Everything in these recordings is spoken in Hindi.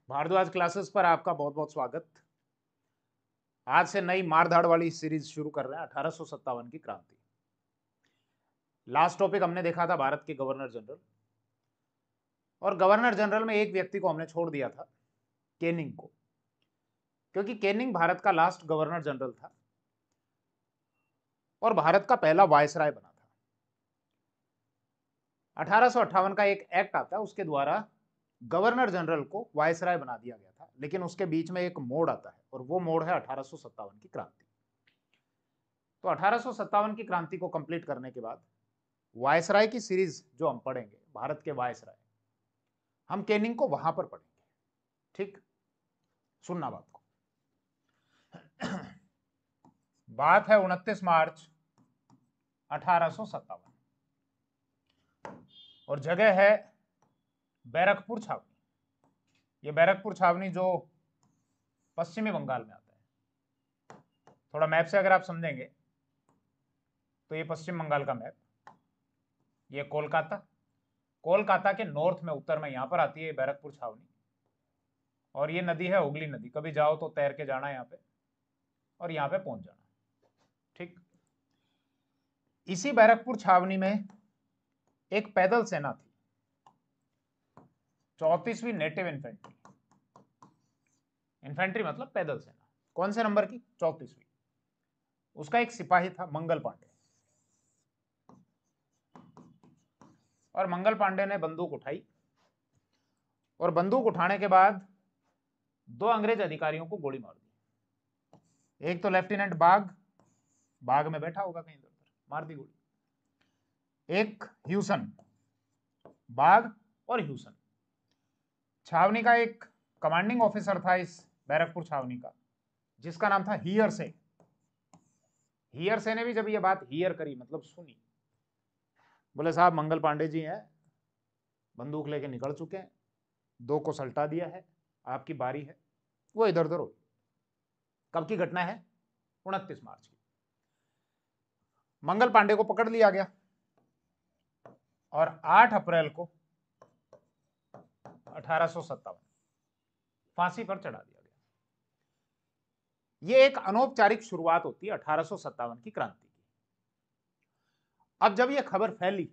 भारद्वाज क्लासेस पर आपका बहुत बहुत स्वागत। आज से नई मारधाड़ वाली सीरीज शुरू कर रहे हैं 1857 की क्रांति। लास्ट टॉपिक हमने देखा था भारत के गवर्नर जनरल, और गवर्नर जनरल में एक व्यक्ति को हमने छोड़ दिया था, केनिंग को, क्योंकि केनिंग भारत का लास्ट गवर्नर जनरल था और भारत का पहला वायसराय बना था। 1858 का एक एक्ट आता है, उसके द्वारा गवर्नर जनरल को वायसराय बना दिया गया था, लेकिन उसके बीच में एक मोड़ आता है और वो मोड़ है 1857 की क्रांति। तो 1857 की क्रांति को कंप्लीट करने के बाद वायसराय की सीरीज जो हम पढ़ेंगे, भारत के वायसराय, हम केनिंग को वहां पर पढ़ेंगे। ठीक, सुनना बात को। बात है 29 मार्च 1857 और जगह है बैरकपुर छावनी। ये बैरकपुर छावनी जो पश्चिमी बंगाल में आता है। थोड़ा मैप से अगर आप समझेंगे तो ये पश्चिम बंगाल का मैप, ये कोलकाता के नॉर्थ में, उत्तर में यहां पर आती है बैरकपुर छावनी। और ये नदी है हुगली नदी। कभी जाओ तो तैर के जाना यहाँ पे और यहाँ पे पहुंच जाना। ठीक, इसी बैरकपुर छावनी में एक पैदल सेना थी, 34वीं नेटिव इन्फेंट्री। इन्फेंट्री मतलब पैदल सेना। कौन से नंबर की? 34वीं। उसका एक सिपाही था मंगल पांडे, और मंगल पांडे ने बंदूक उठाई और बंदूक उठाने के बाद दो अंग्रेज अधिकारियों को गोली मार दी। एक तो लेफ्टिनेंट बाग में बैठा होगा कहीं इधर, मार दी गोली। एक ह्यूसन, बाग और ह्यूसन। छावनी का एक कमांडिंग ऑफिसर था इस बैरकपुर छावनी का, जिसका नाम था हियर से। हियर से ने भी जब ये बात हियर करी, मतलब सुनी, बोले साहब मंगल पांडे जी हैं, बंदूक लेके निकल चुके हैं, दो को सल्टा दिया है, आपकी बारी है। वो इधर उधर हो। कब की घटना है? 29 मार्च की। मंगल पांडे को पकड़ लिया गया और 8 अप्रैल को 1857 फांसी पर चढ़ा दिया गया। यह एक अनौपचारिक शुरुआत होती है 1857 की क्रांति की। अब जब यह खबर फैली,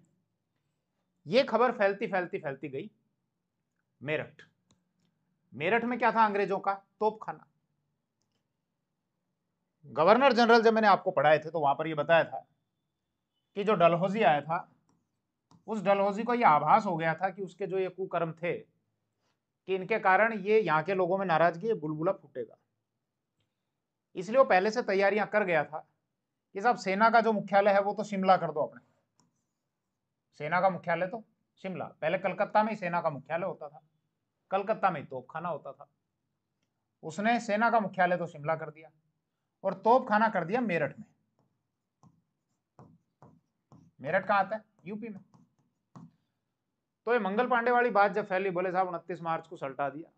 यह खबर फैलती फैलती फैलती गई मेरठ में क्या था? अंग्रेजों का तोपखाना। गवर्नर जनरल जब मैंने आपको पढ़ाए थे तो वहां पर यह बताया था कि जो डलहौजी आया था, उस डलहौजी को यह आभास हो गया था कि उसके जो ये कुकर्म थे, कि इनके कारण ये यहाँ के लोगों में नाराजगी, बुलबुला फूटेगा। इसलिए वो पहले से तैयारियां कर गया था कि साहब सेना का जो मुख्यालय है वो तो शिमला कर दो। अपने सेना का मुख्यालय तो शिमला, पहले कलकत्ता में ही सेना का मुख्यालय होता था, कलकत्ता में ही तोपखाना होता था। उसने सेना का मुख्यालय तो शिमला कर दिया और तोपखाना कर दिया मेरठ में। मेरठ कहाँ आता है? यूपी में। तो ये मंगल पांडे वाली बात जब फैली, बोले साहब 29 मार्च को सल्टा दिया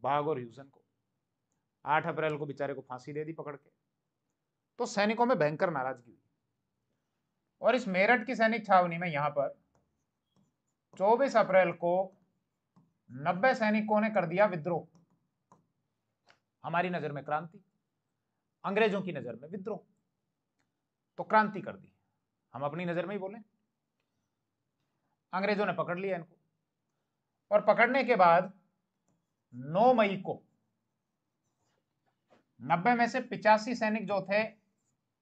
बाग और ह्यूसन को, 8 अप्रैल को बेचारे को फांसी दे दी पकड़ के। तो सैनिकों में भयंकर नाराजगी हुई और इस मेरठ की सैनिक छावनी में यहां पर 24 अप्रैल को 90 सैनिकों ने कर दिया विद्रोह। हमारी नजर में क्रांति, अंग्रेजों की नजर में विद्रोह। तो क्रांति कर दी, हम अपनी नजर में ही बोले। अंग्रेजों ने पकड़ लिया इनको, और पकड़ने के बाद 9 मई को 90 में से 85 सैनिक जो थे,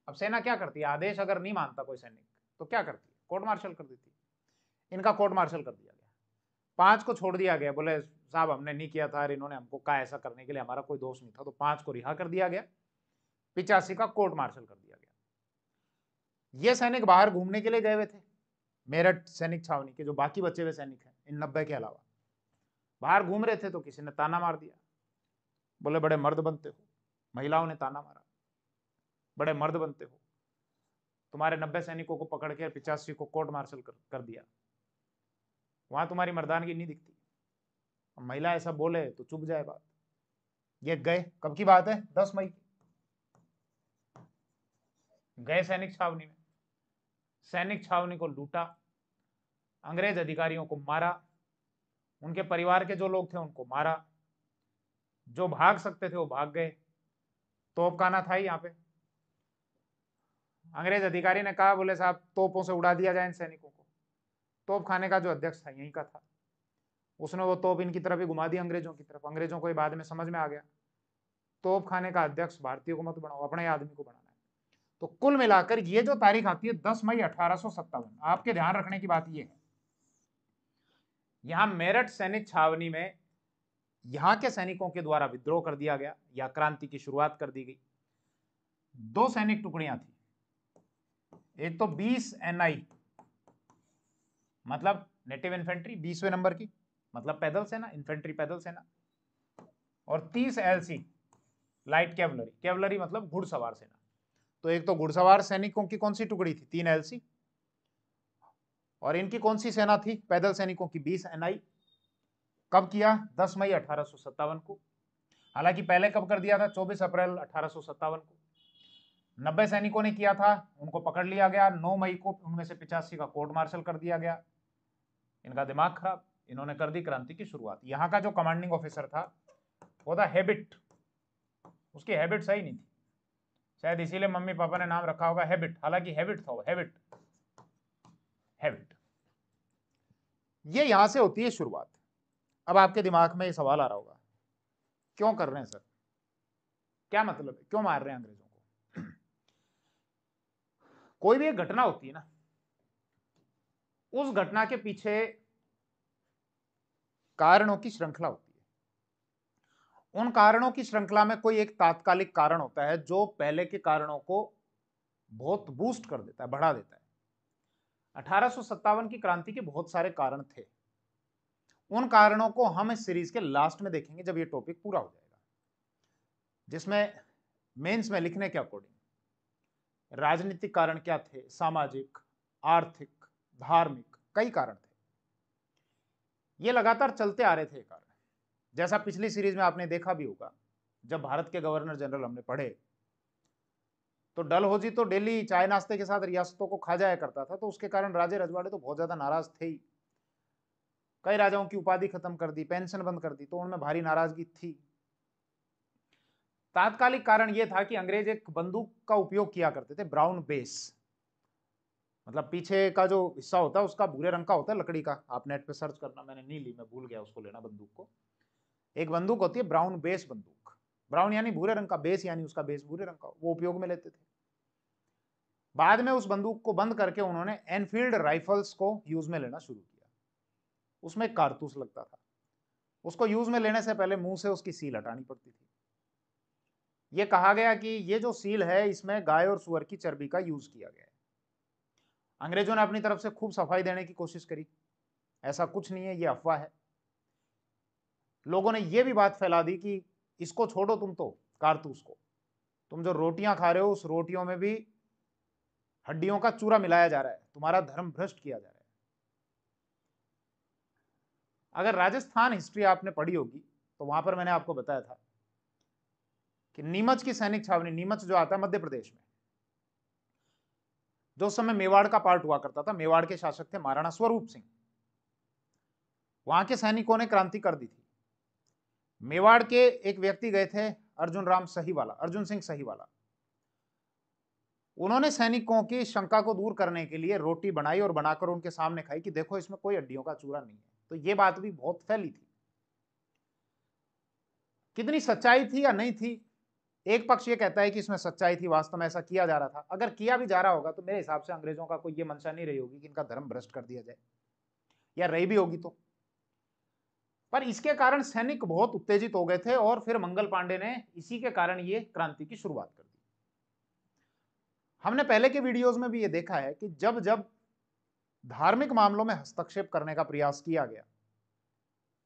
अब सेना क्या करती है, आदेश अगर नहीं मानता कोई सैनिक तो क्या करती है? कोर्ट मार्शल कर देती है। इनका कोर्ट मार्शल कर दिया गया, 5 को छोड़ दिया गया। बोले साहब हमने नहीं किया था, इन्होंने हमको कहा ऐसा करने के लिए, हमारा कोई दोष नहीं था। तो 5 को रिहा कर दिया गया, 85 का कोर्ट मार्शल कर दिया गया। ये सैनिक बाहर घूमने के लिए गए हुए थे, मेरठ सैनिक छावनी के जो बाकी बचे हुए सैनिक हैं इन 90 के अलावा, बाहर घूम रहे थे। तो किसी ने ताना मार दिया, बोले बड़े मर्द बनते हो। महिलाओं ने ताना मारा, बड़े मर्द बनते हो, तुम्हारे 90 सैनिकों को पकड़ के 85 को कोर्ट मार्शल कर दिया, वहां तुम्हारी मर्दानगी नहीं दिखती। महिला ऐसा बोले तो चुप जाए बात। ये गए, कब की बात है? 10 मई की। गए सैनिक छावनी में, सैनिक छावनी को लूटा, अंग्रेज अधिकारियों को मारा, उनके परिवार के जो लोग थे उनको मारा, जो भाग सकते थे वो भाग गए, तोप खाना था ही यहाँ पे। अंग्रेज अधिकारी ने कहा, बोले साहब तोपों से उड़ा दिया जाए इन सैनिकों को। तोप खाने का जो अध्यक्ष था यहीं का था, उसने वो तोप इनकी तरफ ही घुमा दी, अंग्रेजों की तरफ। अंग्रेजों को ये बाद में समझ में आ गया, तोप खाने का अध्यक्ष भारतीयों को मत बनाओ, अपने आदमी को बनाना है। तो कुल मिलाकर ये जो तारीख आती है 10 मई 1857, आपके ध्यान रखने की बात ये है, यहां मेरठ सैनिक छावनी में यहां के सैनिकों के द्वारा विद्रोह कर दिया गया या क्रांति की शुरुआत कर दी गई। दो सैनिक टुकड़ियां थी, एक तो 20 एनआई मतलब नेटिव इन्फेंट्री 20वें नंबर की, मतलब पैदल सेना, इन्फेंट्री पैदल सेना, और 30 एलसी लाइट कैवलरी, कैवलरी मतलब घुड़सवार सेना। तो एक तो घुड़सवार सैनिकों की कौन सी टुकड़ी थी, 3 एलसी, और इनकी कौन सी सेना थी, पैदल सैनिकों की 20 एनआई। कब किया, 10 मई 1857 को। हालांकि पहले कब कर दिया था, 24 अप्रैल 1857 को। 90 सैनिकों ने किया था, उनको पकड़ लिया गया 9 मई को, उनमें से 85 का कोर्ट मार्शल कर दिया गया। इनका दिमाग खराब, इन्होंने कर दी क्रांति की शुरुआत। यहाँ का जो कमांडिंग ऑफिसर था वो था हैबिट, उसकी हैबिट सही नहीं थी, शायद इसीलिए मम्मी पापा ने नाम रखा होगा हैबिट, हालांकि हैबिट था वो, हैबिट हैबिट। ये यहां से होती है शुरुआत। अब आपके दिमाग में ये सवाल आ रहा होगा, क्यों कर रहे हैं सर, क्या मतलब है, क्यों मार रहे हैं अंग्रेजों को। कोई भी एक घटना होती है ना, उस घटना के पीछे कारणों की श्रृंखला होती है। उन कारणों की श्रृंखला में कोई एक तात्कालिक कारण होता है जो पहले के कारणों को बहुत बूस्ट कर देता है, बढ़ा देता है। 1857 की क्रांति के बहुत सारे कारण थे, उन कारणों को हम इस सीरीज के लास्ट में देखेंगे जब ये टॉपिक पूरा हो जाएगा, जिसमें मेंस में लिखने के अकॉर्डिंग राजनीतिक कारण क्या थे, सामाजिक, आर्थिक, धार्मिक, कई कारण थे। ये लगातार चलते आ रहे थे कारण। जैसा पिछली सीरीज में आपने देखा भी होगा, जब भारत के गवर्नर जनरल हमने पढ़े, तो डलहौजी तो डेली चाय नाश्ते के साथ रियासतों को खा जाया करता था, तो उसके कारण राजे रजवाड़े तो बहुत ज्यादा नाराज थे ही। कई राजाओं की उपाधि खत्म कर दी, पेंशन बंद कर दी, तो उनमें भारी नाराजगी थी। तात्कालिक कारण यह था कि अंग्रेज एक बंदूक का उपयोग किया करते थे, ब्राउन बेस, मतलब पीछे का जो हिस्सा होता है उसका भूरे रंग का होता है, लकड़ी का। आप नेट पे सर्च करना, मैंने नहीं ली, मैं भूल गया उसको लेना, बंदूक को। एक बंदूक होती है ब्राउन बेस बंदूक, ब्राउन यानी भूरे रंग का, बेस यानी उसका बेस भूरे रंग का, वो उपयोग में लेते थे। बाद में उस बंदूक को बंद करके उन्होंने एनफील्ड राइफल्स को यूज में लेना शुरू किया। उसमें एक कारतूस लगता था, उसको यूज में लेने से पहले मुंह से उसकी सील हटानी पड़ती थी। यह कहा गया कि ये जो सील है इसमें गाय और सुअर की चर्बी का यूज किया गया है। अंग्रेजों ने अपनी तरफ से खूब सफाई देने की कोशिश करी, ऐसा कुछ नहीं है, ये अफवाह है। लोगों ने यह भी बात फैला दी कि इसको छोड़ो तुम, तो कारतूस को, तुम जो रोटियां खा रहे हो उस रोटियों में भी हड्डियों का चूरा मिलाया जा रहा है, तुम्हारा धर्म भ्रष्ट किया जा रहा है। अगर राजस्थान हिस्ट्री आपने पढ़ी होगी तो वहां पर मैंने आपको बताया था कि नीमच की सैनिक छावनी, नीमच जो आता है मध्य प्रदेश में, जो समय मेवाड़ का पार्ट हुआ करता था, मेवाड़ के शासक थे महाराणा स्वरूप सिंह, वहां के सैनिकों ने क्रांति कर दी थी। मेवाड़ के एक व्यक्ति गए थे, अर्जुन सिंह सहीवाला। उन्होंने सैनिकों की शंका को दूर करने के लिए रोटी बनाई और बनाकर उनके सामने खाई कि देखो इसमें कोई हड्डियों का चूरा नहीं है। तो ये बात भी बहुत फैली थी। कितनी सच्चाई थी या नहीं थी, एक पक्ष ये कहता है कि इसमें सच्चाई थी, वास्तव में ऐसा किया जा रहा था। अगर किया भी जा रहा होगा तो मेरे हिसाब से अंग्रेजों का कोई ये मंशा नहीं रही होगी कि इनका धर्म भ्रष्ट कर दिया जाए, या रही भी होगी तो। पर इसके कारण सैनिक बहुत उत्तेजित हो गए थे और फिर मंगल पांडे ने इसी के कारण ये क्रांति की शुरुआत कर दी। हमने पहले के वीडियोस में भी ये देखा है कि जब जब धार्मिक मामलों में हस्तक्षेप करने का प्रयास किया गया,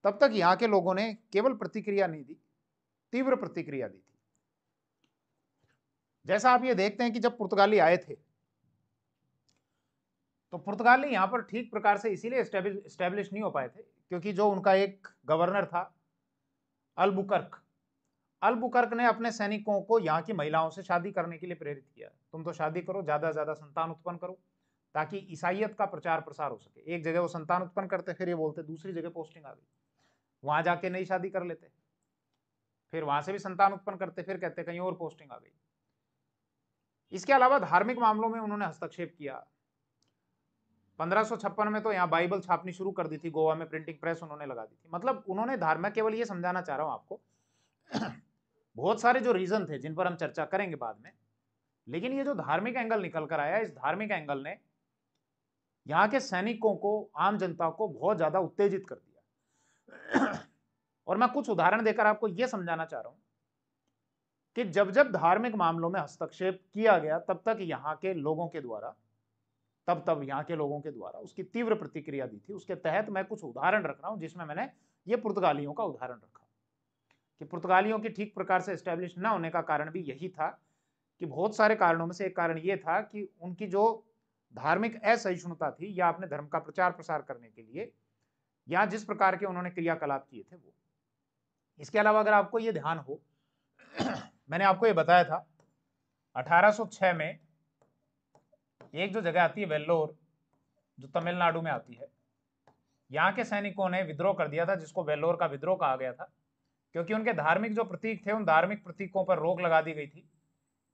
तब तक यहां के लोगों ने केवल प्रतिक्रिया नहीं दी, तीव्र प्रतिक्रिया दी थी। जैसा आप ये देखते हैं कि जब पुर्तगाली आए थे तो पुर्तगाली यहां पर ठीक प्रकार से इसीलिए स्टैब्लिश नहीं हो पाए थे क्योंकि जो उनका एक गवर्नर था अल्बुकर्क ने अपने सैनिकों को यहाँ की महिलाओं से शादी करने के लिए प्रेरित किया। तुम तो शादी करो, ज्यादा से ज्यादा संतान उत्पन्न करो, ताकि ईसाइयत का प्रचार प्रसार हो सके। एक जगह वो संतान उत्पन्न करते, फिर ये बोलते दूसरी जगह पोस्टिंग आ गई, वहां जाके नई शादी कर लेते, फिर वहां से भी संतान उत्पन्न करते, फिर कहते कहीं और पोस्टिंग आ गई। इसके अलावा धार्मिक मामलों में उन्होंने हस्तक्षेप किया। 1556 में तो यहाँ बाइबल छापनी शुरू कर दी थी, गोवा में प्रिंटिंग प्रेस उन्होंने लगा दी थी। मतलब उन्होंने मैं केवल ये समझाना चाह रहा हूं आपको बहुत सारे जो रीजन थे जिन पर हम चर्चा करेंगे बाद में, लेकिन ये जो धार्मिक एंगल निकल कर आया, इस धार्मिक एंगल ने यहाँ के सैनिकों को, आम जनता को बहुत ज्यादा उत्तेजित कर दिया। और मैं कुछ उदाहरण देकर आपको यह समझाना चाह रहा हूं कि जब जब धार्मिक मामलों में हस्तक्षेप किया गया तब तक यहाँ के लोगों के द्वारा तब यहाँ के लोगों के द्वारा उसकी तीव्र प्रतिक्रिया दी थी। उसके तहत मैं कुछ उदाहरण रख रहा हूं, जिसमें मैंने ये पुर्तगालियों का उदाहरण रखा कि पुर्तगालियों की ठीक प्रकार से एस्टेब्लिश न होने का कारण भी यही था कि बहुत सारे कारणों में से एक कारण यह था कि उनकी जो धार्मिक असहिष्णुता थी या अपने धर्म का प्रचार प्रसार करने के लिए या जिस प्रकार के उन्होंने क्रियाकलाप किए थे वो। इसके अलावा अगर आपको ये ध्यान हो मैंने आपको ये बताया था 1806 में एक जो जगह आती है वेल्लोर, जो तमिलनाडु में आती है, यहाँ के सैनिकों ने विद्रोह कर दिया था, जिसको वेल्लोर का विद्रोह कहा गया था, क्योंकि उनके धार्मिक जो प्रतीक थे उन धार्मिक प्रतीकों पर रोक लगा दी गई थी।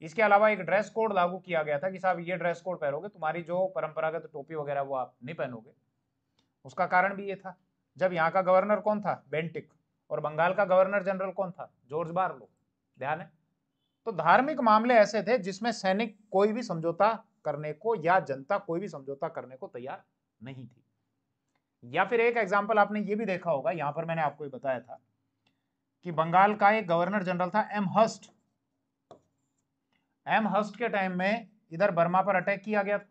इसके अलावा एक ड्रेस कोड लागू किया गया था कि साहब ये ड्रेस कोड पहनोगे, तुम्हारी जो परंपरागत टोपी वगैरह वो आप नहीं पहनोगे। उसका कारण भी ये था, जब यहाँ का गवर्नर कौन था, बेंटिक, और बंगाल का गवर्नर जनरल कौन था, जॉर्ज बार्लो, ध्यान है। तो धार्मिक मामले ऐसे थे जिसमें सैनिक कोई भी समझौता करने को या जनता कोई भी समझौता करने को तैयार नहीं थी। या फिर एक एग्जाम्पल आपने ये भी देखा होगा, यहां पर मैंने आपको ये बताया था कि बंगाल का एक गवर्नर जनरल था एम हस्ट। एम हस्ट के टाइम में इधर बर्मा पर अटैक किया गया था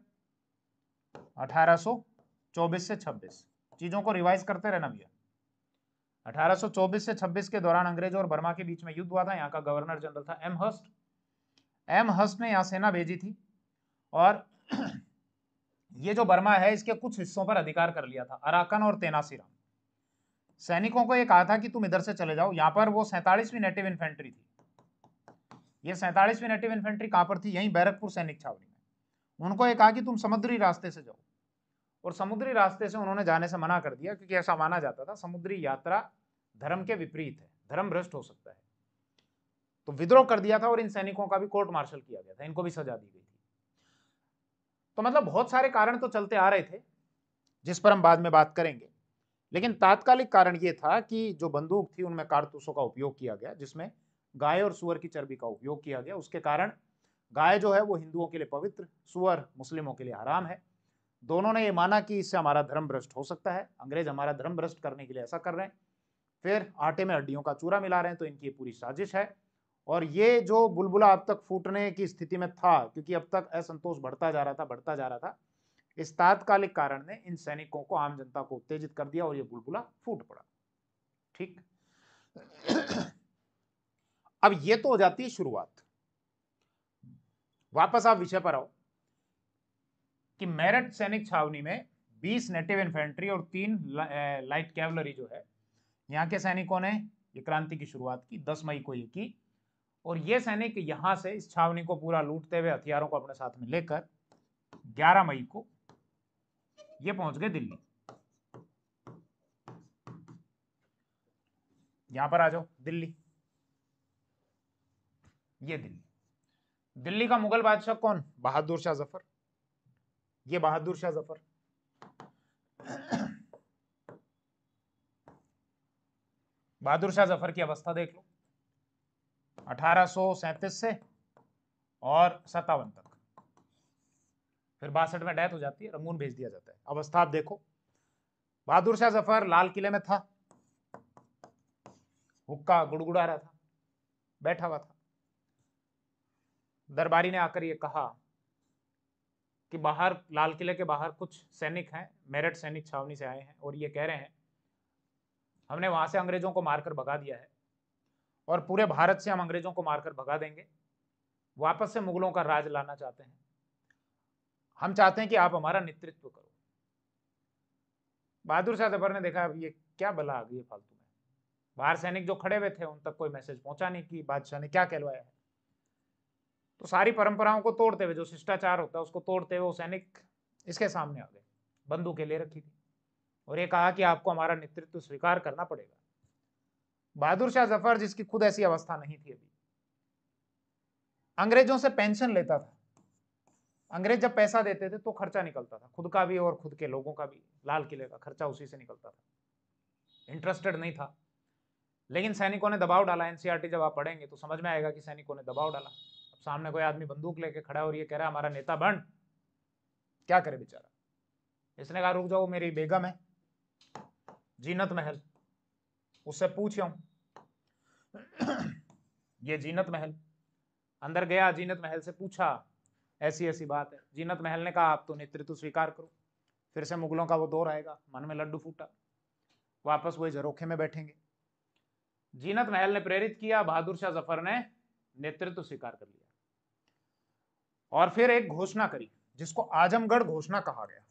1824 से 26। चीजों को रिवाइज करते रहना भैया। 1824 से 26 के दौरान अंग्रेजों और बर्मा के बीच में युद्ध हुआ था। यहाँ का गवर्नर जनरल था एम हस्ट। एम हस्ट ने यहाँ सेना भेजी थी और ये जो बर्मा है इसके कुछ हिस्सों पर अधिकार कर लिया था, अराकन और तेनासीराम। सैनिकों को ये कहा था कि तुम इधर से चले जाओ। यहाँ पर वो 47वीं नेटिव इन्फेंट्री थी। ये 47वीं नेटिव इन्फेंट्री कहाँ पर थी, यहीं बैरकपुर सैनिक छावनी में। उनको ये कहा कि तुम समुद्री रास्ते से जाओ, और समुद्री रास्ते से उन्होंने जाने से मना कर दिया, क्योंकि ऐसा माना जाता था समुद्री यात्रा धर्म के विपरीत है, धर्म भ्रष्ट हो सकता है। तो विद्रोह कर दिया था और इन सैनिकों का भी कोर्ट मार्शल किया गया था, इनको भी सजा दी गई थी। तो मतलब बहुत सारे कारण तो चलते आ रहे थे जिस पर हम बाद में बात करेंगे, लेकिन तात्कालिक कारण यह था कि जो बंदूक थी उनमें कारतूसों का उपयोग किया गया, जिसमें गाय और सुअर की चर्बी का उपयोग किया गया। उसके कारण गाय जो है वो हिंदुओं के लिए पवित्र, सुअर मुस्लिमों के लिए हराम है। दोनों ने ये माना कि इससे हमारा धर्म भ्रष्ट हो सकता है, अंग्रेज हमारा धर्म भ्रष्ट करने के लिए ऐसा कर रहे हैं, फिर आटे में हड्डियों का चूरा मिला रहे हैं, तो इनकी ये पूरी साजिश है। और ये जो बुलबुला अब तक फूटने की स्थिति में था, क्योंकि अब तक असंतोष बढ़ता जा रहा था, इस तात्कालिक कारण ने इन सैनिकों को, आम जनता को उत्तेजित कर दिया और ये बुलबुला फूट पड़ा। ठीक। अब ये तो हो जाती है शुरुआत। वापस आप विषय पर आओ कि मेरठ सैनिक छावनी में 20 नेटिव इन्फेंट्री और 3 लाइट कैवलरी जो है, यहाँ के सैनिकों ने ये क्रांति की शुरुआत की। 10 मई को ये की, और ये सैनिक यहां से इस छावनी को पूरा लूटते हुए हथियारों को अपने साथ में लेकर 11 मई को ये पहुंच गए दिल्ली। यहां पर आ जाओ, दिल्ली। ये दिल्ली का मुगल बादशाह कौन, बहादुर शाह जफर। ये बहादुर शाह जफर। बहादुर शाह जफर की अवस्था देख लो, 1837 से और 57 तक, फिर 62 में डेथ हो जाती है, रंगून भेज दिया जाता है। अवस्था आप देखो, बहादुर शाह जफर लाल किले में था, हुक्का गुड़गुड़ा रहा था, बैठा हुआ था। दरबारी ने आकर ये कहा कि बाहर, लाल किले के बाहर कुछ सैनिक हैं, मेरठ सैनिक छावनी से आए हैं, और ये कह रहे हैं हमने वहां से अंग्रेजों को मारकर भगा दिया है और पूरे भारत से हम अंग्रेजों को मारकर भगा देंगे, वापस से मुगलों का राज लाना चाहते हैं, हम चाहते हैं कि आप हमारा नेतृत्व करो। बहादुर शाह जफर ने देखा अब ये क्या बला आ गई फालतू में। बाहर सैनिक जो खड़े हुए थे उन तक कोई मैसेज पहुंचा नहीं कि बादशाह ने क्या कहलवाया है। तो सारी परंपराओं को तोड़ते हुए, जो शिष्टाचार होता है उसको तोड़ते हुए वो सैनिक इसके सामने आ गए, बंदूकें ले रखी थी, और ये कहा कि आपको हमारा नेतृत्व स्वीकार करना पड़ेगा। बहादुर शाह जफर, जिसकी खुद ऐसी अवस्था नहीं थी अभी, अंग्रेजों से पेंशन लेता था। अंग्रेज जब पैसा देते थे तो खर्चा निकलता था, खुद का भी और खुद के लोगों का भी, लाल किले का खर्चा उसी से निकलता था। इंटरेस्टेड नहीं था, लेकिन सैनिकों ने दबाव डाला। एनसीईआरटी जब आप पढ़ेंगे तो समझ में आएगा कि सैनिकों ने दबाव डाला। अब सामने कोई आदमी बंदूक लेके खड़ा और ये कह रहा है हमारा नेता बन, क्या करे बेचारा। इसने कहा रुक जाओ, मेरी बेगम है जीनत महल, उससे पूछो। ये जीनत महल, अंदर गया, जीनत महल से पूछा ऐसी ऐसी बात है। जीनत महल ने कहा आप तो नेतृत्व स्वीकार करो। फिर से मुगलों का वो दौर आएगा, मन में लड्डू फूटा, वापस वही झरोखे में बैठेंगे। जीनत महल ने प्रेरित किया, बहादुर शाह जफर ने नेतृत्व स्वीकार कर लिया और फिर एक घोषणा करी जिसको आजमगढ़ घोषणा कहा गया।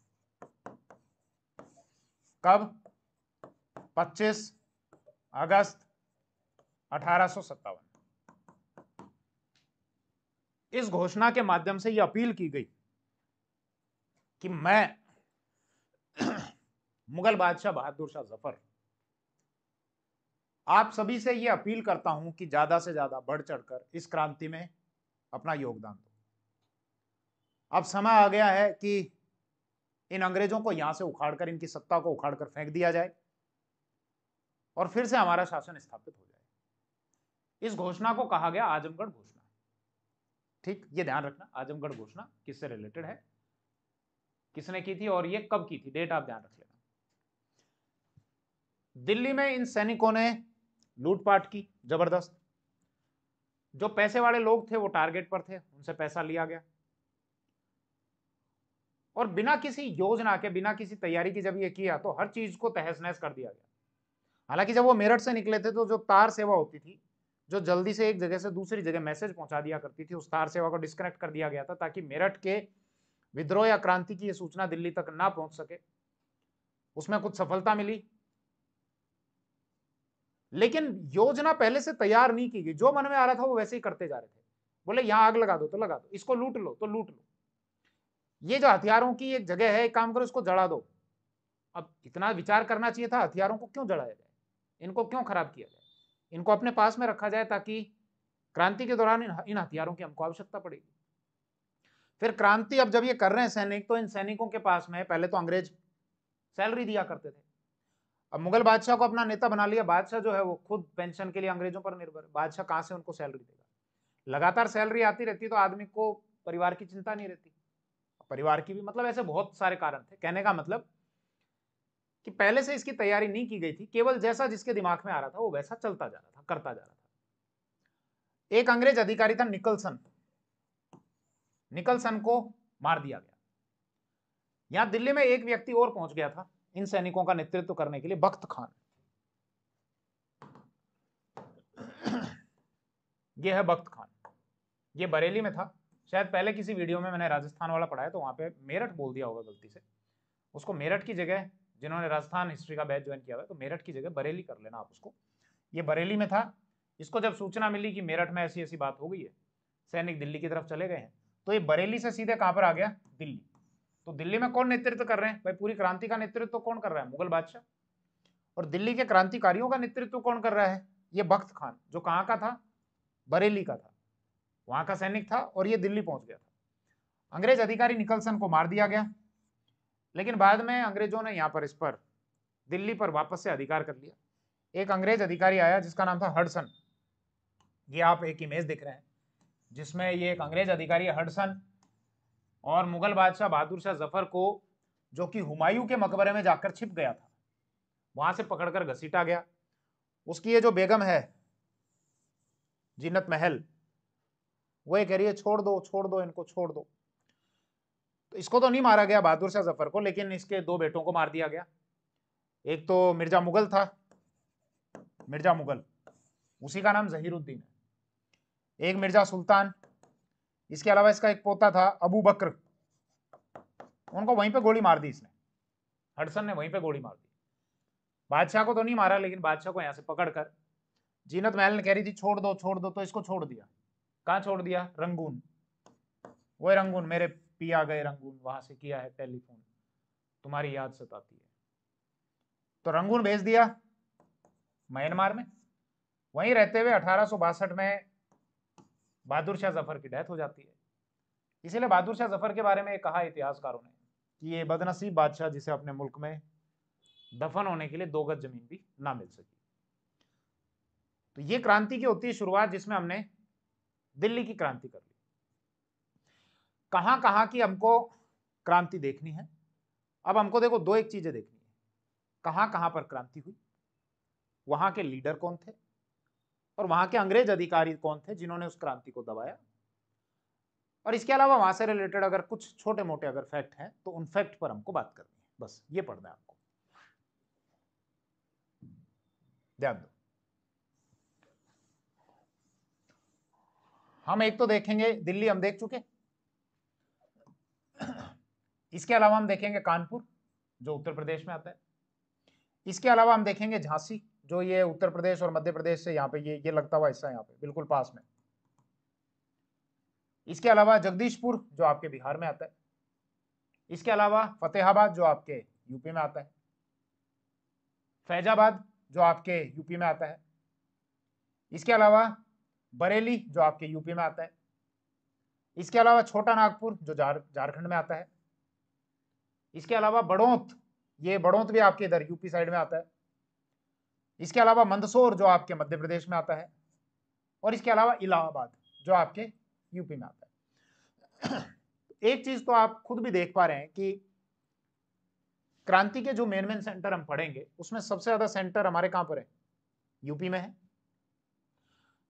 कब? 25 अगस्त 1857। इस घोषणा के माध्यम से यह अपील की गई कि मैं मुगल बादशाह बहादुर शाह जफर आप सभी से यह अपील करता हूं कि ज्यादा से ज्यादा बढ़ चढ़कर इस क्रांति में अपना योगदान दो। अब समय आ गया है कि इन अंग्रेजों को यहां से उखाड़कर, इनकी सत्ता को उखाड़कर फेंक दिया जाए और फिर से हमारा शासन स्थापित हो जाए। इस घोषणा को कहा गया आजमगढ़ घोषणा। ठीक, ये ध्यान रखना, आजमगढ़ घोषणा किससे रिलेटेड है, किसने की थी और ये कब की थी, डेट आप ध्यान रख लेना। दिल्ली में इन सैनिकों ने लूटपाट की जबरदस्त। जो पैसे वाले लोग थे वो टारगेट पर थे, उनसे पैसा लिया गया और बिना किसी योजना के, बिना किसी तैयारी की जब ये किया तो हर चीज को तहस नहस कर दिया गया। हालांकि जब वो मेरठ से निकले थे तो जो तार सेवा होती थी, जो जल्दी से एक जगह से दूसरी जगह मैसेज पहुंचा दिया करती थी, उस तार सेवा को डिस्कनेक्ट कर दिया गया था ताकि मेरठ के विद्रोह या क्रांति की ये सूचना दिल्ली तक ना पहुंच सके। उसमें कुछ सफलता मिली, लेकिन योजना पहले से तैयार नहीं की गई। जो मन में आ रहा था वो वैसे ही करते जा रहे थे। बोले यहां आग लगा दो तो लगा दो, इसको लूट लो तो लूट लो, ये जो हथियारों की एक जगह है, एक काम करो इसको जला दो। अब इतना विचार करना चाहिए था, हथियारों को क्यों जलाया जाए, इनको क्यों खराब किया जाए, इनको अपने पास में रखा जाए ताकि क्रांति के दौरान इन हथियारों की हमको आवश्यकता पड़ेगी। फिर क्रांति अब जब ये कर रहे हैं सैनिक, तो इन सैनिकों के पास में पहले तो अंग्रेज सैलरी दिया करते थे। अब मुगल बादशाह को अपना नेता बना लिया, बादशाह जो है वो खुद पेंशन के लिए अंग्रेजों पर निर्भर है। बादशाह कहां से उनको सैलरी देगा? लगातार सैलरी आती रहती तो आदमी को परिवार की चिंता नहीं रहती। परिवार की भी, मतलब ऐसे बहुत सारे कारण थे। कहने का मतलब कि पहले से इसकी तैयारी नहीं की गई थी, केवल जैसा जिसके दिमाग में आ रहा था वो वैसा चलता जा रहा था, करता जा रहा था। एक अंग्रेज अधिकारी था निकलसन, निकलसन को मार दिया गया। यहां दिल्ली में एक व्यक्ति और पहुंच गया था इन सैनिकों का नेतृत्व करने के लिए, बख्त खान। यह है बख्त खान, ये बरेली में था। शायद पहले किसी वीडियो में मैंने राजस्थान वाला पढ़ाया तो वहां पे मेरठ बोल दिया होगा गलती से। उसको मेरठ की जगह, जिन्होंने राजस्थान हिस्ट्री का बैच ज्वाइन किया हुआ है तो मेरठ की जगह बरेली कर लेना आप उसको। ये बरेली में था। इसको जब सूचना मिली कि मेरठ में ऐसी ऐसी बात हो गई है, सैनिक दिल्ली की तरफ चले गए हैं, तो ये बरेली से सीधे कहां पर आ गया? दिल्ली। तो दिल्ली में कौन नेतृत्व कर रहे हैं भाई? पूरी क्रांति का नेतृत्व तो कौन कर रहा है? मुगल बादशाह। और दिल्ली के क्रांतिकारियों का नेतृत्व कौन कर रहा है? ये बख्त खान, जो कहां का था? बरेली का था, वहां का सैनिक था और ये दिल्ली पहुंच गया था। अंग्रेज अधिकारी निकलसन को मार दिया गया, लेकिन बाद में अंग्रेजों ने यहां पर इस पर दिल्ली पर वापस से अधिकार कर लिया। एक अंग्रेज अधिकारी आया जिसका नाम था हडसन। ये आप एक इमेज देख रहे हैं जिसमें ये एक अंग्रेज अधिकारी हडसन और मुगल बादशाह बहादुर शाह जफर को, जो कि हुमायूं के मकबरे में जाकर छिप गया था, वहां से पकड़कर घसीटा गया। उसकी ये जो बेगम है जीनत महल, वो ये कह रही है छोड़ दो इनको, छोड़ दो। तो इसको तो नहीं मारा गया बहादुर शाह जफर को, लेकिन इसके दो बेटों को मार दिया गया। एक तो मिर्जा मुगल था, मिर्जा मुगल, उसी का नाम जहीरुद्दीन है। एक मिर्जा सुल्तान, इसके अलावा इसका एक पोता था अबू बकर। उनको वहीं पे गोली मार दी इसने, हडसन ने वहीं पे गोली मार दी। बादशाह को तो नहीं मारा, लेकिन बादशाह को यहां से पकड़कर जीनत महल ने कह रही थी छोड़ दो, तो इसको छोड़ दिया। कहां छोड़ दिया? रंगून। वो रंगून, मेरे पिया गए रंगून, वहां से किया है टेलीफोन, तुम्हारी याद सताती है। तो रंगून भेज दिया म्यांमार में। वहीं रहते हुए 1862 में बहादुर शाह जफर की डेथ हो जाती है। इसीलिए बहादुर शाह जफर के बारे में कहा इतिहासकारों ने कि ये बदनसीब बादशाह जिसे अपने मुल्क में दफन होने के लिए 2 गज जमीन भी ना मिल सकी। तो ये क्रांति की होती है शुरुआत, जिसमें हमने दिल्ली की क्रांति कर ली। कहां कहां की हमको क्रांति देखनी है? अब हमको देखो दो एक चीजें देखनी है, कहां कहां पर क्रांति हुई, वहां के लीडर कौन थे, और वहां के अंग्रेज अधिकारी कौन थे जिन्होंने उस क्रांति को दबाया, और इसके अलावा वहां से रिलेटेड अगर कुछ छोटे मोटे अगर फैक्ट हैं तो उन फैक्ट पर हमको बात करनी है। बस ये पढ़ना है आपको, ध्यान दो। हम एक तो देखेंगे दिल्ली, हम देख चुके। इसके अलावा हम देखेंगे कानपुर जो उत्तर प्रदेश में आता है। इसके अलावा हम देखेंगे झांसी जो ये उत्तर प्रदेश और मध्य प्रदेश से यहाँ पे ये लगता हुआ हिस्सा यहाँ पे बिल्कुल पास में। इसके अलावा जगदीशपुर जो आपके बिहार में आता है। इसके अलावा फतेहाबाद जो आपके यूपी में आता है। फैजाबाद जो आपके यूपी में आता है। इसके अलावा बरेली जो आपके यूपी में आता है। इसके अलावा छोटा नागपुर जो झारखंड में आता है। इसके अलावा बड़ौत, ये बड़ौत भी आपके इधर यूपी साइड में आता है। इसके अलावा मंदसौर जो आपके मध्य प्रदेश में आता है, और इसके अलावा इलाहाबाद जो आपके यूपी में आता है। एक चीज तो आप खुद भी देख पा रहे हैं कि क्रांति के जो मेन मेन सेंटर हम पढ़ेंगे उसमें सबसे ज्यादा सेंटर हमारे कहां पर है? यूपी में है।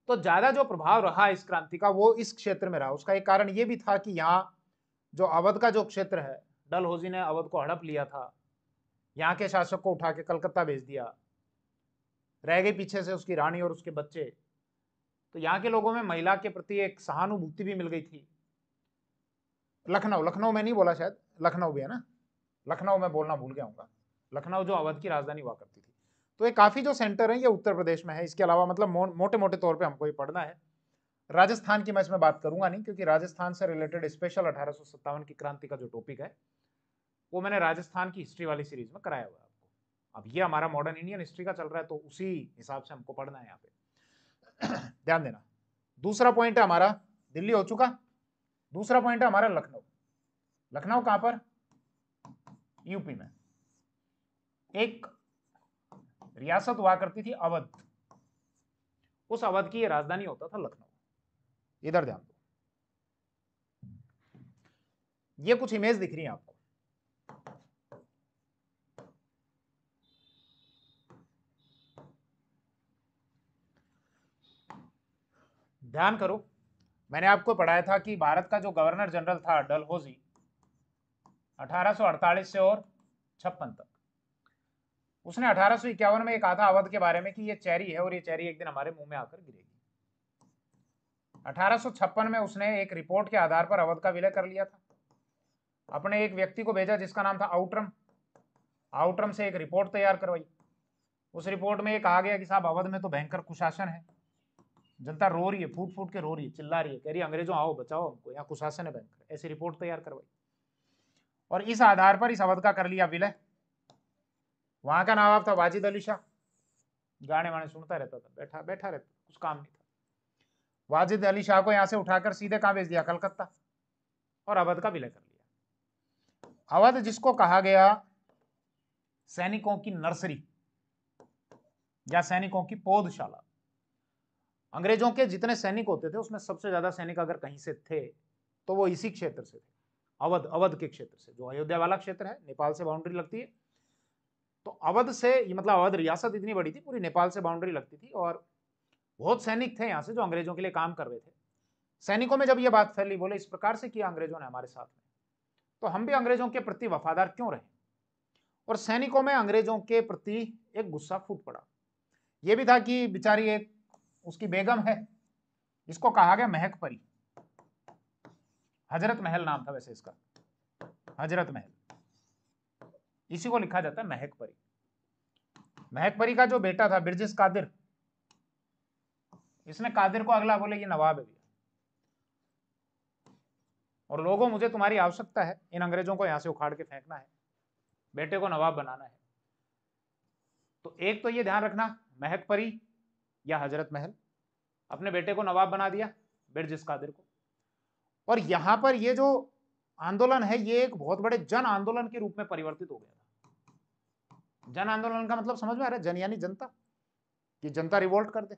तो ज्यादा जो प्रभाव रहा इस क्रांति का वो इस क्षेत्र में रहा। उसका एक कारण ये भी था कि यहाँ जो अवध का जो क्षेत्र है, डलहौजी ने अवध को हड़प लिया था, यहाँ के शासक को उठा के कलकत्ता भेज दिया, रह गई पीछे से उसकी रानी और उसके बच्चे। तो यहाँ के लोगों में महिला के प्रति एक सहानुभूति भी मिल गई थी। लखनऊ में नहीं बोला, शायद लखनऊ भी है ना, लखनऊ में बोलना भूल गया हूँ। लखनऊ जो अवध की राजधानी हुआ करती थी। तो ये काफी जो सेंटर है ये उत्तर प्रदेश में है। इसके अलावा मतलब मोटे मोटे तौर पे हमको ये पढ़ना है। राजस्थान की मैं इसमें बात करूंगा नहीं, क्योंकि राजस्थान से रिलेटेड स्पेशल 1857 की क्रांति का जो टॉपिक है वो मैंने राजस्थान की हिस्ट्री वाली सीरीज में कराया हुआ है आपको। अब ये हमारा मॉडर्न इंडियन हिस्ट्री का चल रहा है तो उसी हिसाब से हमको पढ़ना है यहाँ पे। ध्यान देना। दूसरा पॉइंट है हमारा, दिल्ली हो चुका। दूसरा पॉइंट है हमारा लखनऊ। लखनऊ कहां पर? यूपी में। एक रियासत हुआ करती थी अवध, उस अवध की राजधानी होता था लखनऊ। इधर ध्यान दो, ये कुछ इमेज दिख रही है आपको। ध्यान करो, मैंने आपको पढ़ाया था कि भारत का जो गवर्नर जनरल था डलहौजी 1848 से और 56 तक, उसने 1851 में कहा था अवध के बारे में कि ये चेरी है और ये चेरी एक दिन हमारे मुंह में आकर गिरेगी। 1856 में उसने एक रिपोर्ट के आधार पर अवध का विलय कर लिया था। अपने एक व्यक्ति को भेजा जिसका नाम था आउटरम। आउटरम से एक रिपोर्ट तैयार करवाई। उस रिपोर्ट में ये कहा गया कि साहब अवध में तो भयंकर कुशासन है, जनता रो रही है, फूट फूट के रो रही है, चिल्ला रही है, कह रही है अंग्रेजों आओ बचाओ हमको, यहाँ कुशासन है भयंकर। ऐसी रिपोर्ट तैयार करवाई और इस आधार पर इस अवध का कर लिया विलय। वहां का नवाब था वाजिद अली शाह, गाने वाने सुनता रहता था, बैठा बैठा रहता, कुछ काम नहीं था। वाजिद अली शाह को यहां से उठाकर सीधे कहां भेज दिया? कलकत्ता, और अवध का विलय कर लिया। अवध जिसको कहा गया सैनिकों की नर्सरी या सैनिकों की पौधशाला। अंग्रेजों के जितने सैनिक होते थे उसमें सबसे ज्यादा सैनिक अगर कहीं से थे तो वो इसी क्षेत्र से थे, अवध के क्षेत्र से, जो अयोध्या वाला क्षेत्र है, नेपाल से बाउंड्री लगती है। तो अवध से मतलब अवध रियासत इतनी बड़ी थी, पूरी नेपाल से बाउंड्री लगती थी, और बहुत सैनिक थे यहाँ से जो अंग्रेजों के लिए काम कर रहे थे। सैनिकों में जब ये बात फैली, बोले इस प्रकार से किया अंग्रेजों ने हमारे साथ में, तो हम भी अंग्रेजों के प्रति वफादार क्यों रहे। और सैनिकों में अंग्रेजों के प्रति एक गुस्सा फूट पड़ा। यह भी था कि बेचारी एक उसकी बेगम है, इसको कहा गया महक परी। हजरत महल नाम था वैसे इसका, हजरत महल, इसी को लिखा जाता है महक परी। महक परी का जो बेटा था बिरजिस कादिर, इसने कादिर को अगला बोले ये नवाब है और लोगों मुझे तुम्हारी आवश्यकता है, इन अंग्रेजों को यहां से उखाड़ के फेंकना है, बेटे को नवाब बनाना है। तो एक तो ये ध्यान रखना, महक परी या हजरत महल, अपने बेटे को नवाब बना दिया बिरजिस कादिर को। और यहां पर ये जो आंदोलन है ये एक बहुत बड़े जन आंदोलन के रूप में परिवर्तित हो गया था। जन आंदोलन का मतलब समझ में आ रहा है, जन यानी जनता, कि जनता रिवोल्ट कर दे,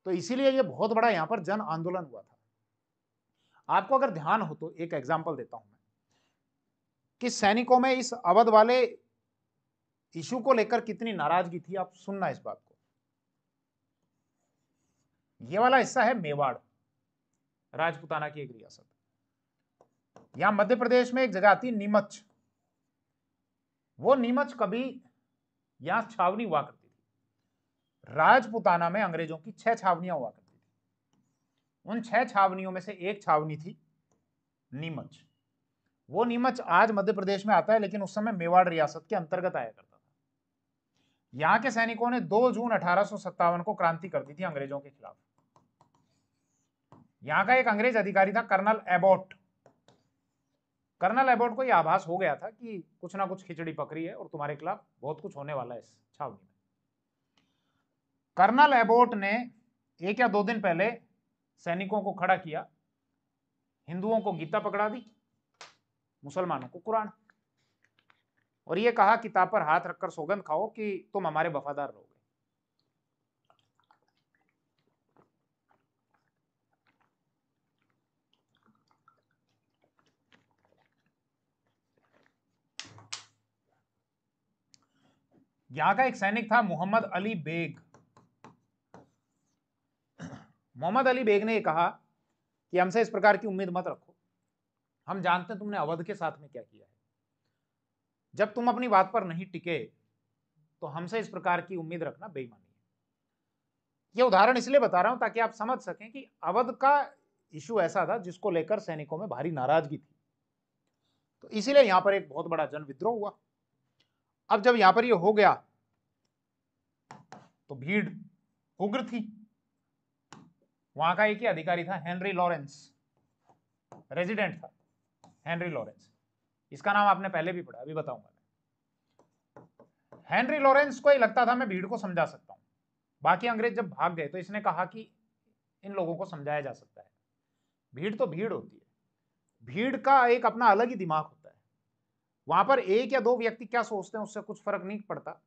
तो इसीलिए ये बहुत बड़ा यहां पर जन आंदोलन हुआ था। आपको अगर ध्यान हो तो एक एग्जांपल देता हूं मैं, कि सैनिकों में इस अवध वाले इशू को लेकर कितनी नाराजगी थी। आप सुनना इस बात को। ये वाला हिस्सा है मेवाड़, राजपुताना की एक रियासत। यहां मध्य प्रदेश में एक जगह आती है नीमच। वो नीमच कभी यहां छावनी हुआ करती थी। राजपुताना में अंग्रेजों की 6 छावनियां हुआ करती थी। उन 6 छावनियों में से एक छावनी थी नीमच। वो नीमच आज मध्य प्रदेश में आता है, लेकिन उस समय मेवाड़ रियासत के अंतर्गत आया करता था। यहां के सैनिकों ने 2 जून 1857 को क्रांति कर दी थी अंग्रेजों के खिलाफ। यहां का एक अंग्रेज अधिकारी था कर्नल एबॉट। कर्नल एबॉट को यह आभास हो गया था कि कुछ ना कुछ खिचड़ी पकड़ी है और तुम्हारे खिलाफ बहुत कुछ होने वाला है इस छावनी में। कर्नल एबॉट ने 1 या 2 दिन पहले सैनिकों को खड़ा किया, हिंदुओं को गीता पकड़ा दी, मुसलमानों को कुरान, और यह कहा किताब पर हाथ रखकर सौगंध खाओ कि तुम हमारे वफादार रहोगे। यहां का एक सैनिक था मोहम्मद अली बेग। मोहम्मद अली बेग ने यह कहा कि हमसे इस प्रकार की उम्मीद मत रखो, हम जानते हैं तुमने अवध के साथ में क्या किया है। जब तुम अपनी बात पर नहीं टिके तो हमसे इस प्रकार की उम्मीद रखना बेईमानी है। यह उदाहरण इसलिए बता रहा हूं ताकि आप समझ सकें कि अवध का इशू ऐसा था जिसको लेकर सैनिकों में भारी नाराजगी थी। तो इसीलिए यहां पर एक बहुत बड़ा जन विद्रोह हुआ। अब जब यहां पर यह हो गया तो भीड़ उग्र थी। वहां का एक ही अधिकारी था, हेनरी लॉरेंस, रेजिडेंट था हेनरी लॉरेंस। इसका नाम आपने पहले भी पढ़ा, अभी बताऊंगा मैं। हेनरी लॉरेंस को ही लगता था मैं भीड़ को समझा सकता हूं। बाकी अंग्रेज जब भाग गए तो इसने कहा कि इन लोगों को समझाया जा सकता है। भीड़ तो भीड़ होती है, भीड़ का एक अपना अलग ही दिमाग होता है। वहां पर 1 या 2 व्यक्ति क्या सोचते हैं उससे कुछ फर्क नहीं पड़ता।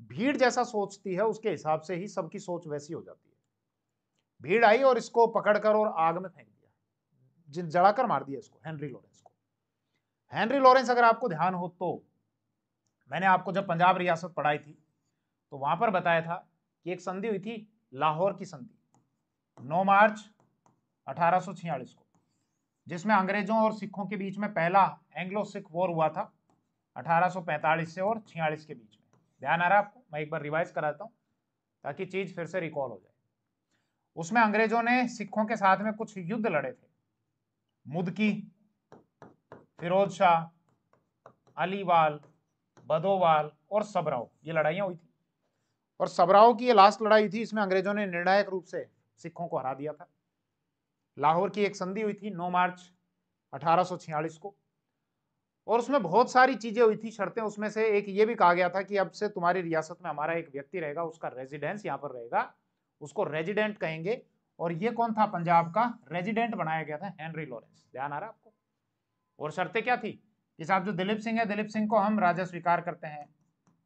भीड़ जैसा सोचती है उसके हिसाब से ही सबकी सोच वैसी हो जाती है। भीड़ आई और इसको पकड़कर और आग में फेंक दिया, जलाकर मार दिया इसको, हेनरी लॉरेंस को। हेनरी लॉरेंस, अगर आपको ध्यान हो तो मैंने आपको जब पंजाब रियासत पढ़ाई थी तो वहां पर बताया था कि एक संधि हुई थी, लाहौर की संधि, 9 मार्च 1846 को, जिसमें अंग्रेजों और सिखों के बीच में पहला एंग्लो सिख वॉर हुआ था 1845 से और 46 के बीच में। ध्यान आ रहा है आपको? मैं एक बार रिवाइज कराता हूं ताकि चीज फिर से रिकॉल हो जाए। उसमें अंग्रेजों ने सिखों के साथ में कुछ युद्ध लड़े थे। मुदकी, फिरोज शाह, अलीवाल, बदोवाल और सबराव, ये लड़ाइयां हुई थी। और सबराव की ये लास्ट लड़ाई थी, इसमें अंग्रेजों ने निर्णायक रूप से सिखों को हरा दिया था। लाहौर की एक संधि हुई थी 9 मार्च 1846 को, और उसमें बहुत सारी चीजें हुई थी, शर्तें। उसमें से एक ये भी कहा गया था कि अब से तुम्हारी रियासत में हमारा एक व्यक्ति रहेगा, उसका रेजिडेंस यहाँ पर रहेगा, उसको रेजिडेंट कहेंगे। और ये कौन था? पंजाब का रेजिडेंट बनाया गया था हेनरी लॉरेंस। ध्यान आ रहा है आपको? और शर्तें क्या थी कि साहब जो दिलीप सिंह है, दिलीप सिंह को हम राजा स्वीकार करते हैं।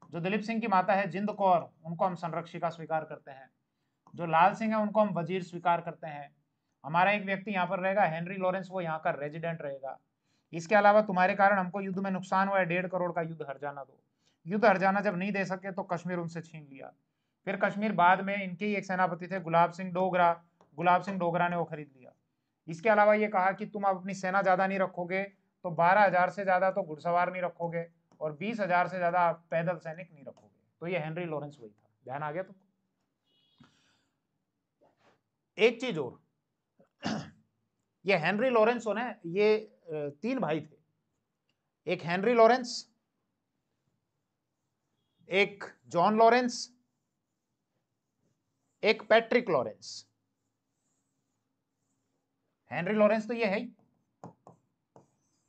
जो दिलीप सिंह की माता है जिंद कौर, उनको हम संरक्षिका स्वीकार करते हैं। जो लाल सिंह है उनको हम वजीर स्वीकार करते हैं। हमारा एक व्यक्ति यहाँ पर रहेगा हेनरी लॉरेंस, वो यहाँ का रेजिडेंट रहेगा। इसके अलावा तुम्हारे कारण हमको युद्ध में नुकसान हुआ है, 1.5 करोड़ का युद्ध हर्जाना दो। युद्ध हर्जाना जब नहीं दे सके तो कश्मीर उनसे छीन लिया। फिर कश्मीर बाद में इनके ही एक सेनापति थे गुलाब सिंह डोगरा, गुलाब सिंह डोगरा ने वो खरीद लिया। इसके अलावा ये कहा कि तुम अपनी सेना ज्यादा नहीं रखोगे तो 12,000 से ज्यादा तो घुड़सवार नहीं रखोगे और 20,000 से ज्यादा पैदल सैनिक नहीं रखोगे। तो ये हेनरी लॉरेंस वही था। ध्यान आ गया तुमको? एक चीज और, ये हेनरी लॉरेंस हो ना, ये 3 भाई थे। एक हेनरी लॉरेंस, एक जॉन लॉरेंस, एक पैट्रिक लॉरेंस। हेनरी लॉरेंस तो ये है ही।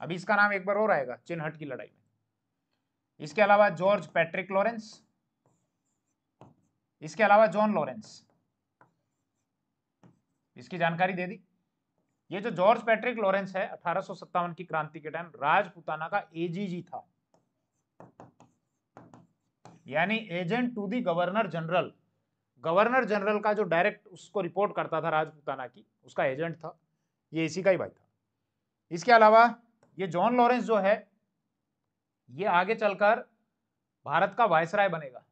अभी इसका नाम एक बार और आएगा चिन्हट की लड़ाई में। इसके अलावा जॉर्ज पैट्रिक लॉरेंस, इसके अलावा जॉन लॉरेंस। इसकी जानकारी दे दी। ये जो जॉर्ज पैट्रिक लॉरेंस है 1857 की क्रांति के टाइम राजपूताना का एजीजी था, यानी agent to the governor general. Governor general का जो डायरेक्ट उसको रिपोर्ट करता था राजपूताना की, उसका एजेंट था, ये इसी का ही भाई था। इसके अलावा ये जॉन लॉरेंस जो है ये आगे चलकर भारत का वायसराय बनेगा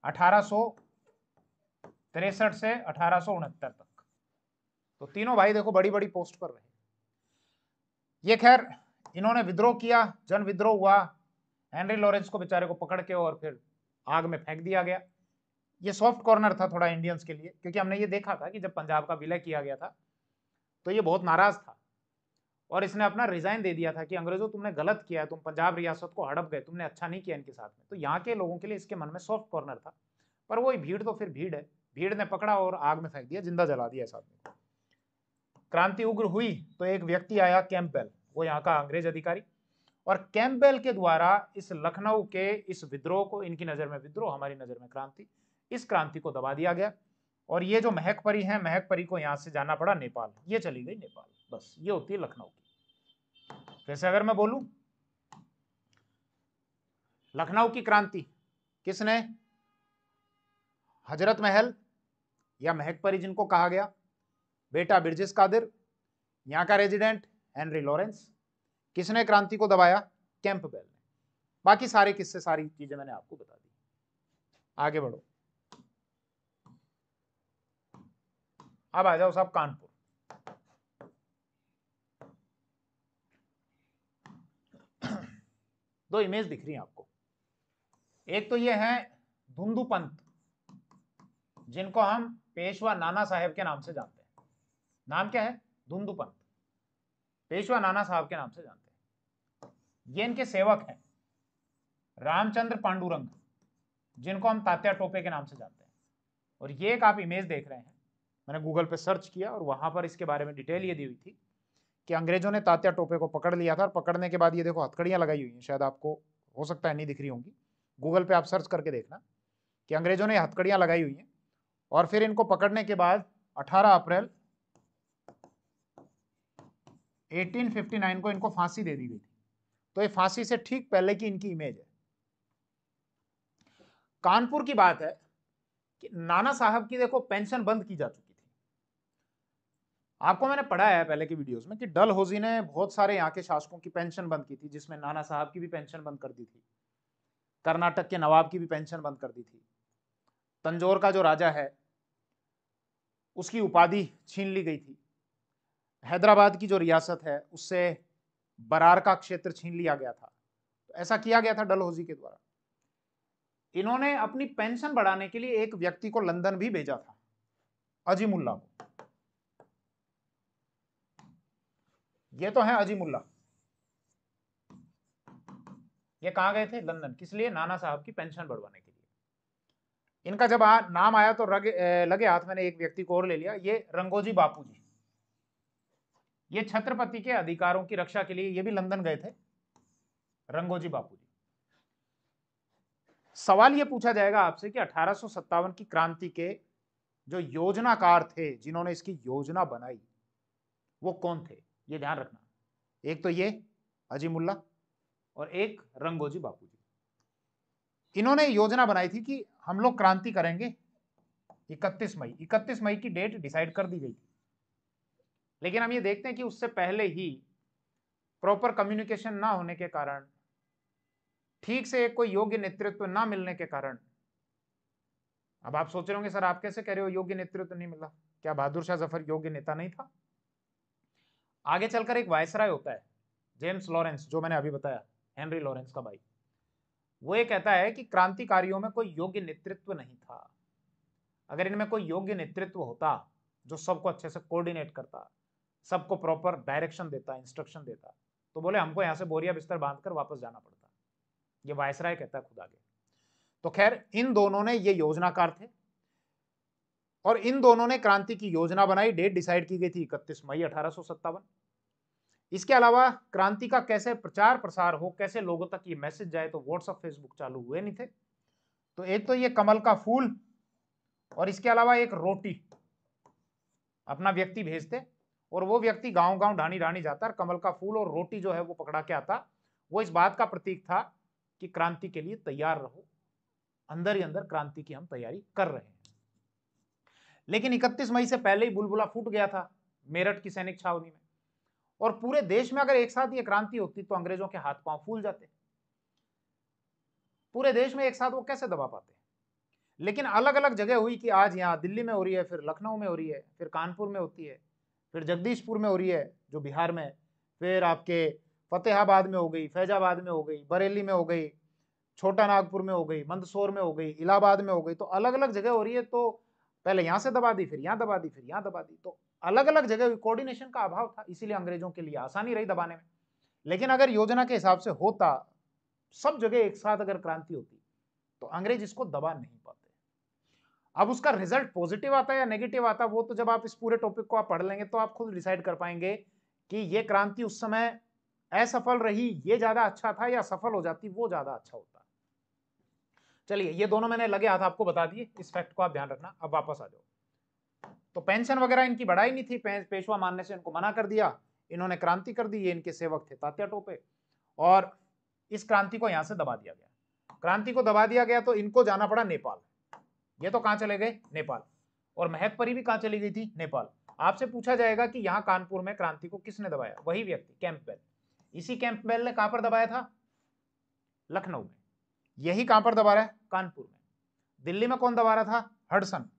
1863 से 1869 तक। तो तीनों भाई देखो बड़ी बड़ी पोस्ट पर रहे। ये खैर इन्होंने विद्रोह किया, जन विद्रोह हुआ, हेनरी लॉरेंस को बेचारे को पकड़ के और फिर आग में फेंक दिया गया। ये सॉफ्ट कॉर्नर था थोड़ा इंडियंस के लिए, क्योंकि हमने ये देखा था कि जब पंजाब का विलय किया गया था तो ये बहुत नाराज था और इसने अपना रिजाइन दे दिया था कि अंग्रेजों तुमने गलत किया, तुम पंजाब रियासत को हड़प गए, तुमने अच्छा नहीं किया इनके साथ में। तो यहाँ के लोगों के लिए इसके मन में सॉफ्ट कॉर्नर था, पर वही भीड़ तो फिर भीड़ है, भीड़ ने पकड़ा और आग में फेंक दिया, जिंदा जला दिया इस आदमी को। क्रांति उग्र हुई तो एक व्यक्ति आया कैंपबेल, वो यहाँ का अंग्रेज अधिकारी, और कैंपबेल के द्वारा इस लखनऊ के इस विद्रोह को, इनकी नजर में विद्रोह हमारी नजर में क्रांति, इस क्रांति को दबा दिया गया। और ये जो महक परी है, महक परी को यहाँ से जाना पड़ा नेपाल, ये चली गई नेपाल। बस ये होती है लखनऊ की। जैसे अगर मैं बोलूं लखनऊ की क्रांति किसने, हजरत महल या महक परी जिनको कहा गया, बेटा बिरजिस कादिर, यहाँ का रेजिडेंट हेनरी लॉरेंस। किसने क्रांति को दबाया, कैंपबेल ने। बाकी सारे किस्से, सारी चीजें मैंने आपको बता दी। आगे बढ़ो, अब आ जाओ साहब कानपुर। दो इमेज दिख रही हैं आपको, एक तो ये है धुंधु पंत, जिनको हम पेशवा नाना साहेब के नाम से जानते हैं। नाम क्या है, धुंधु पंत, पेशवा नाना साहब के नाम से जानते हैं। ये इनके सेवक हैं रामचंद्र पांडुरंग, जिनको हम तात्या टोपे के नाम से जानते हैं। और ये एक आप इमेज देख रहे हैं, मैंने गूगल पे सर्च किया और वहां पर इसके बारे में डिटेल ये दी हुई थी कि अंग्रेजों ने तात्या टोपे को पकड़ लिया था, और पकड़ने के बाद ये देखो हथकड़ियां लगाई हुई हैं, शायद आपको हो सकता है नहीं दिख रही होंगी, गूगल पे आप सर्च करके देखना कि अंग्रेजों ने हथकड़ियां लगाई हुई हैं। और फिर इनको पकड़ने के बाद 18 अप्रैल 1859 को इनको फांसी दे दी गई थी। तो ये फांसी से ठीक पहले की इनकी इमेज है। कानपुर की बात है कि नाना साहब की देखो पेंशन बंद की जा चुकी थी। आपको मैंने पढ़ाया है पहले की वीडियोस में कि डलहौजी ने बहुत सारे यहाँ के शासकों की पेंशन बंद की थी, जिसमें नाना साहब की भी पेंशन बंद कर दी थी, कर्नाटक के नवाब की भी पेंशन बंद कर दी थी, तंजौर का जो राजा है उसकी उपाधि छीन ली गई थी, हैदराबाद की जो रियासत है उससे बरार का क्षेत्र छीन लिया गया था। तो ऐसा किया गया था डलहौजी के द्वारा। इन्होंने अपनी पेंशन बढ़ाने के लिए एक व्यक्ति को लंदन भी भेजा था, अजीमुल्ला को। ये तो है अजीमुल्ला, ये कहां गए थे, लंदन। किस लिए, नाना साहब की पेंशन बढ़वाने के लिए। इनका जब नाम आया तो लगे हाथ, मैंने एक व्यक्ति को और ले लिया, ये रंगोजी बापू जी। ये छत्रपति के अधिकारों की रक्षा के लिए ये भी लंदन गए थे, रंगोजी बापू जी। सवाल ये पूछा जाएगा आपसे कि 1857 की क्रांति के जो योजनाकार थे, जिन्होंने इसकी योजना बनाई, वो कौन थे, ये ध्यान रखना। एक तो ये अजीमुल्ला और एक रंगोजी बापू जी। इन्होंने योजना बनाई थी कि हम लोग क्रांति करेंगे 31 मई की डेट डिसाइड कर दी गई थी। लेकिन हम ये देखते हैं कि उससे पहले ही प्रॉपर कम्युनिकेशन ना होने के कारण, ठीक से कोई योग्य नेतृत्व ना मिलने के कारण, अब आप सोच रहे होंगे सर आप कैसे कह रहे हो योग्य नेतृत्व नहीं मिला, क्या बहादुर शाह जफर योग्य नेता नहीं था? आगे चलकर एक वायसराय होता है जेम्स लॉरेंस, जो मैंने अभी बताया, हेनरी लॉरेंस का भाई। वो ये कहता है कि क्रांतिकारियों में कोई योग्य नेतृत्व नहीं था। अगर इनमें कोई योग्य नेतृत्व होता जो सबको अच्छे से कोऑर्डिनेट करता, सबको प्रॉपर डायरेक्शन देता, इंस्ट्रक्शन देता, तो बोले हमको यहां से बोरिया बिस्तर बांधकर वापस जाना पड़ता। ये वायसराय कहता है खुद आगे। तो खैर इन दोनों ने ये योजनाकार थे और इन दोनों ने क्रांति की योजना बनाई। डेट डिसाइड की गई थी 31 मई 1857। इसके अलावा क्रांति का कैसे प्रचार प्रसार हो, कैसे लोगों तक ये मैसेज जाए, तो व्हाट्सएप फेसबुक चालू हुए नहीं थे। तो एक तो ये कमल का फूल और इसके अलावा एक रोटी, अपना व्यक्ति भेजते और वो व्यक्ति गांव गांव ढाणी ढाणी जाता और कमल का फूल और रोटी जो है वो पकड़ा के आता। वो इस बात का प्रतीक था कि क्रांति के लिए तैयार रहो, अंदर ही अंदर क्रांति की हम तैयारी कर रहे हैं। लेकिन 31 मई से पहले ही बुलबुला फूट गया था मेरठ की सैनिक छावनी में, और पूरे देश में अगर एक साथ ये क्रांति होती तो अंग्रेजों के हाथ पांव फूल जाते। पूरे देश में एक साथ वो कैसे दबा पाते। लेकिन अलग अलग जगह हुई कि आज यहाँ दिल्ली में हो रही है, फिर लखनऊ में हो रही है, फिर कानपुर में होती है, फिर जगदीशपुर में हो रही है जो बिहार में, फिर आपके फतेहाबाद में हो गई, फैजाबाद में हो गई, बरेली में हो गई, छोटा नागपुर में हो गई, मंदसौर में हो गई, इलाहाबाद में हो गई। तो अलग अलग जगह हो रही है, तो पहले यहां से दबा दी, फिर यहां दबा दी, फिर यहां दबा दी। तो अलग अलग जगह कोऑर्डिनेशन का अभाव था, इसीलिए अंग्रेजों के लिए आसानी रही दबाने में। लेकिन अगर योजना के हिसाब से होता, सब जगह एक साथ अगर क्रांति होती, तो अंग्रेज इसको दबा नहीं पाते। अब उसका रिजल्ट पॉजिटिव आता है या नेगेटिव आता है, वो तो जब आप इस पूरे टॉपिक को आप पढ़ लेंगे तो आप खुद डिसाइड कर पाएंगे कि ये क्रांति उस समय असफल रही, ये ज्यादा अच्छा था, या सफल हो जाती वो ज्यादा अच्छा होता। चलिए, ये दोनों मैंने लगे हाथ आपको बता दिए, इस फैक्ट को आप ध्यान रखना। अब वापस आ जाओ। तो पेंशन वगैरह इनकी बढ़ाई नहीं थी, पेशवा मानने से इनको मना कर दिया, इन्होंने क्रांति कर दी। ये इनके सेवक थे तात्या टोपे, और इस क्रांति को यहां से दबा दिया गया। क्रांति को दबा दिया गया तो इनको जाना पड़ा नेपाल। ये तो कहां चले गए? नेपाल। और महक परी भी कहां चली गई थी? नेपाल। आपसे पूछा जाएगा कि यहां कानपुर में क्रांति को किसने दबाया? वही व्यक्ति, कैंपबेल। इसी कैंपबेल ने कहां पर दबाया था? लखनऊ में। यही कहां पर दबा रहा है? कानपुर में। दिल्ली में कौन दबा रहा था? हडसन।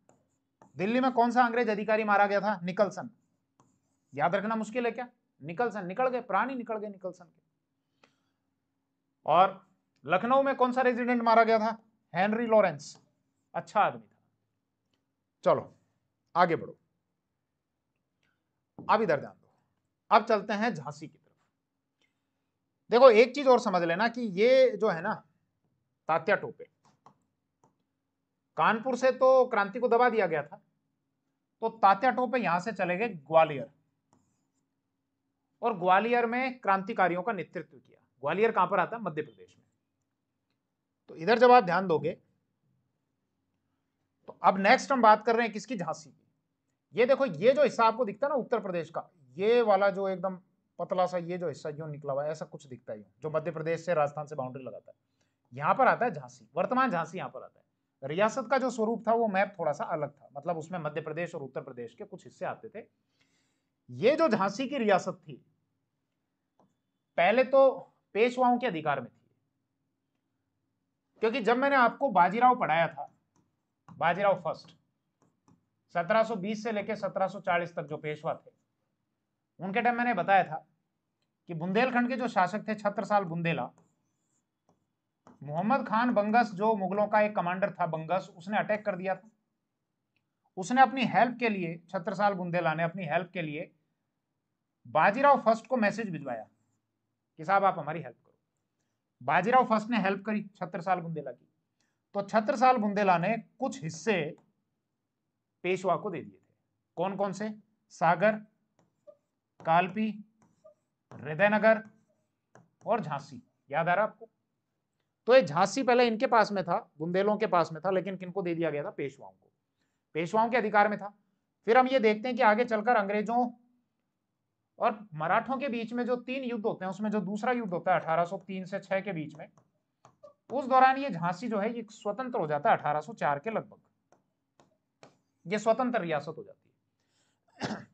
दिल्ली में कौन सा अंग्रेज अधिकारी मारा गया था? निकलसन। याद रखना मुश्किल है क्या? निकलसन। निकल गए, प्राण ही निकल गए निकलसन के। और लखनऊ में कौन सा रेजिडेंट मारा गया था? Henry Lawrence. अच्छा आदमी था। चलो आगे बढ़ो, अब इधर ध्यान दो। अब चलते हैं झांसी की तरफ। देखो, एक चीज और समझ लेना कि ये जो है ना तात्या टोपे, कानपुर से तो क्रांति को दबा दिया गया था, तो तात्या टोपे यहां से चले गए ग्वालियर, और ग्वालियर में क्रांतिकारियों का नेतृत्व किया। ग्वालियर कहां पर आता है? मध्य प्रदेश में। तो इधर जब आप ध्यान दोगे तो अब नेक्स्ट हम बात कर रहे हैं किसकी? झांसी की। ये देखो, ये जो हिस्सा आपको दिखता है ना उत्तर प्रदेश का, ये वाला जो एकदम पतला सा ये जो हिस्सा यूं निकला हुआ है, ऐसा कुछ दिखता है, जो मध्य प्रदेश से राजस्थान से बाउंड्री लगाता है, यहां पर आता है झांसी। वर्तमान झांसी यहां पर आता है। रियासत का जो स्वरूप था वो मैप थोड़ा सा अलग था, मतलब उसमें मध्य प्रदेश और उत्तर प्रदेश के कुछ हिस्से आते थे। ये जो झांसी की रियासत थी, पहले तो पेशवाओं के अधिकार में थी, क्योंकि जब मैंने आपको बाजीराव पढ़ाया था, बाजीराव फर्स्ट, 1720 से लेकर 1740 तक जो पेशवा थे, उनके टाइम मैंने बताया था कि बुंदेलखंड के जो शासक थे छत्रसाल बुंदेला, मोहम्मद खान बंगस जो मुगलों का एक कमांडर था बंगस, उसने अटैक कर दिया था। उसने अपनी हेल्प के लिए, छत्रसाल बुंदेला ने अपनी हेल्प के लिए बाजीराव फर्स्ट को मैसेज भिजवाया कि साहब आप हमारी हेल्प करो। बाजीराव फर्स्ट ने हेल्प करी छत्रसाल बुंदेला की, तो छत्रसाल बुंदेला ने कुछ हिस्से पेशवा को दे दिए थे। कौन कौन से? सागर, कालपी, हृदयनगर और झांसी। याद आ रहा आपको? तो ये झांसी पहले इनके पास में था, बुंदेलों के पास में था, लेकिन किनको दे दिया गया था? पेशवाओं को। पेशवाओं के अधिकार में था। फिर हम ये देखते हैं कि आगे चलकर अंग्रेजों और मराठों के बीच में जो 3 युद्ध होते हैं, उसमें जो दूसरा युद्ध होता है 1803 से 6 के बीच में, उस दौरान ये झांसी जो है ये स्वतंत्र हो जाता है 1804 के लगभग। ये स्वतंत्र रियासत हो जाती है।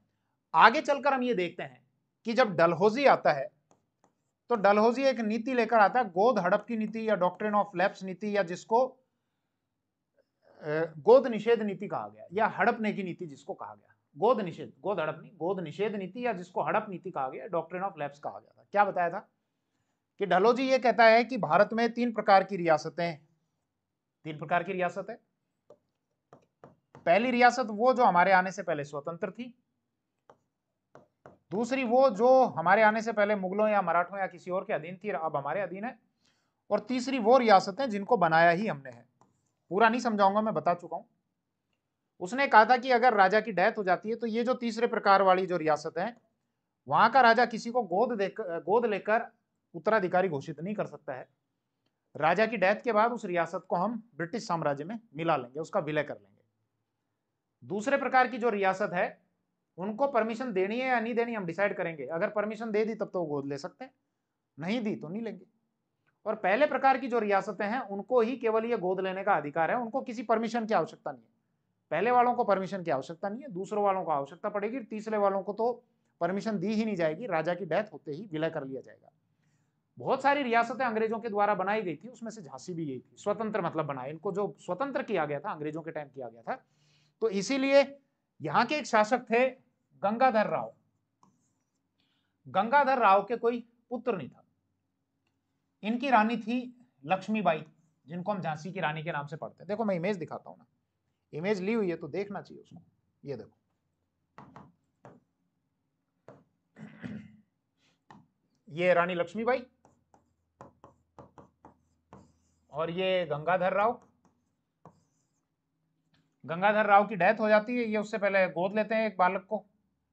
आगे चलकर हम ये देखते हैं कि जब डलहौजी आता है, तो डलहौजी एक नीति लेकर आता है, गोद हड़प की नीति या डॉक्ट्रिन ऑफ लैप्स नीति, या जिसको गोद निषेध नीति कहा गया, या हड़पने की नीति जिसको कहा गया। गोद निषेध, गोद हड़प नहीं, गोद निषेध नीति, या जिसको हड़प नीति कहा गया, डॉक्ट्रिन ऑफ लैप्स कहा गया था। क्या बताया था कि डलहौजी ये कहता है कि भारत में 3 प्रकार की रियासतें, 3 प्रकार की रियासत है। पहली रियासत वो जो हमारे आने से पहले स्वतंत्र थी, दूसरी वो जो हमारे आने से पहले मुगलों या मराठों या किसी और के अधीन थी, अब हमारे अधीन है, और तीसरी वो रियासतें जिनको बनाया ही हमने है। पूरा नहीं समझाऊंगा, मैं बता चुका हूं। उसने कहा था कि अगर राजा की डेथ हो जाती है तो ये जो तीसरे प्रकार वाली जो रियासत है, वहां का राजा किसी को गोद लेकर उत्तराधिकारी घोषित नहीं कर सकता है। राजा की डेथ के बाद उस रियासत को हम ब्रिटिश साम्राज्य में मिला लेंगे, उसका विलय कर लेंगे। दूसरे प्रकार की जो रियासत है उनको परमिशन देनी है या नहीं देनी हम डिसाइड करेंगे। अगर परमिशन दे दी तब तो वो गोद ले सकते हैं, नहीं दी तो नहीं लेंगे। और पहले प्रकार की जो रियासतें हैं उनको ही केवल ये गोद लेने का अधिकार है, उनको किसी परमिशन की आवश्यकता नहीं है। पहले वालों को परमिशन की आवश्यकता नहीं है, दूसरों वालों को आवश्यकता पड़ेगी, तीसरे वालों को तो परमिशन दी ही नहीं जाएगी, राजा की डेथ होते ही विलय कर लिया जाएगा। बहुत सारी रियासतें अंग्रेजों के द्वारा बनाई गई थी, उसमें से झांसी भी यही थी। स्वतंत्र मतलब बनाए, इनको जो स्वतंत्र किया गया था अंग्रेजों के टाइम किया गया था। तो इसीलिए यहां के एक शासक थे गंगाधर राव। गंगाधर राव के कोई पुत्र नहीं था। इनकी रानी थी लक्ष्मीबाई, जिनको हम झांसी की रानी के नाम से पढ़ते हैं। देखो मैं इमेज दिखाता हूं ना, इमेज ली हुई है तो देखना चाहिए उसको। ये देखो, ये रानी लक्ष्मीबाई और ये गंगाधर राव। गंगाधर राव की डेथ हो जाती है, ये उससे पहले गोद लेते हैं एक बालक को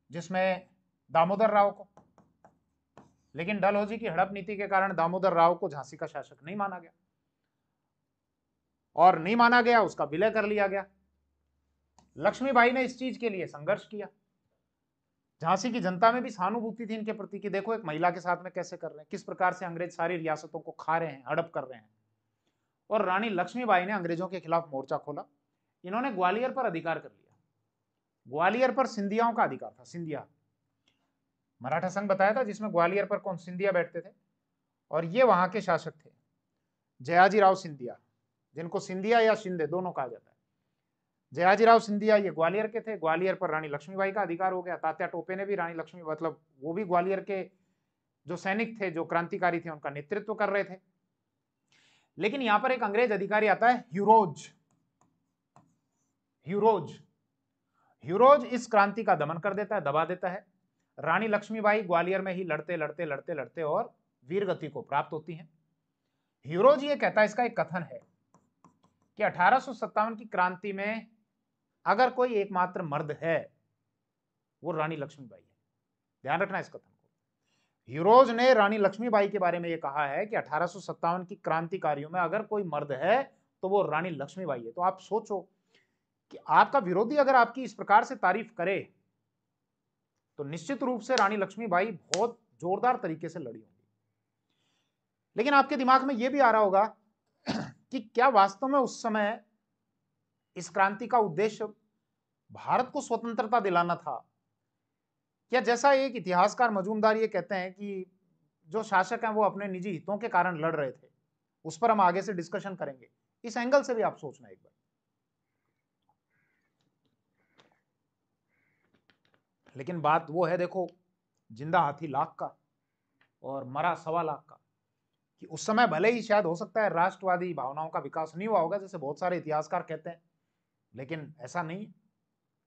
जिसमें दामोदर राव को। लेकिन डलहौजी की हड़प नीति के कारण दामोदर राव को झांसी का शासक नहीं माना गया, और नहीं माना गया, उसका विलय कर लिया गया। लक्ष्मीबाई ने इस चीज के लिए संघर्ष किया। झांसी की जनता में भी सहानुभूति थी इनके प्रति कि देखो एक महिला के साथ में कैसे कर रहे हैं, किस प्रकार से अंग्रेज सारी रियासतों को खा रहे हैं, हड़प कर रहे हैं। और रानी लक्ष्मीबाई ने अंग्रेजों के खिलाफ मोर्चा खोला। इन्होंने ग्वालियर पर अधिकार कर लिया। ग्वालियर पर सिंधियाओं का अधिकार था। सिंधिया मराठा संघ बताया था, जिसमें ग्वालियर पर कौन, सिंधिया बैठते थे। और ये वहां के शासक थे जयाजीराव सिंधिया, जिनको सिंधिया या शिंदे दोनों कहा जाता है। जयाजीराव सिंधिया ये ग्वालियर के थे। ग्वालियर पर रानी लक्ष्मीबाई का अधिकार हो गया। तात्या टोपे ने भी रानी लक्ष्मी, मतलब वो भी ग्वालियर के जो सैनिक थे, जो क्रांतिकारी थे, उनका नेतृत्व कर रहे थे। लेकिन यहां पर एक अंग्रेज अधिकारी आता है, ह्यूरोज। ह्यूरोज ह्यूरोज इस क्रांति का दमन कर देता है, दबा देता है। रानी लक्ष्मीबाई ग्वालियर में ही लड़ते लड़ते लड़ते लड़ते और वीरगति को प्राप्त होती हैं। ह्यूरोज ये कहता है, इसका एक कथन है कि 1857 की क्रांति में अगर कोई एकमात्र मर्द है वो रानी लक्ष्मीबाई है। ध्यान रखना इस कथन को। ह्यूरोज ने रानी लक्ष्मीबाई के बारे में यह कहा है कि 1857 की क्रांतिकारियों में अगर कोई मर्द है तो वो रानी लक्ष्मीबाई है। तो आप सोचो कि आपका विरोधी अगर आपकी इस प्रकार से तारीफ करे तो निश्चित रूप से रानी लक्ष्मीबाई बहुत जोरदार तरीके से लड़ी होंगी। लेकिन आपके दिमाग में यह भी आ रहा होगा कि क्या वास्तव में उस समय इस क्रांति का उद्देश्य भारत को स्वतंत्रता दिलाना था? क्या जैसा एक इतिहासकार मजूमदार ये कहते हैं कि जो शासक हैं वो अपने निजी हितों के कारण लड़ रहे थे, उस पर हम आगे से डिस्कशन करेंगे। इस एंगल से भी आप सोचना एक बार। लेकिन बात वो है, देखो, जिंदा हाथी लाख का और मरा 1.25 लाख का, कि उस समय भले ही शायद हो सकता है राष्ट्रवादी भावनाओं का विकास नहीं हुआ होगा जैसे बहुत सारे इतिहासकार कहते हैं, लेकिन ऐसा नहीं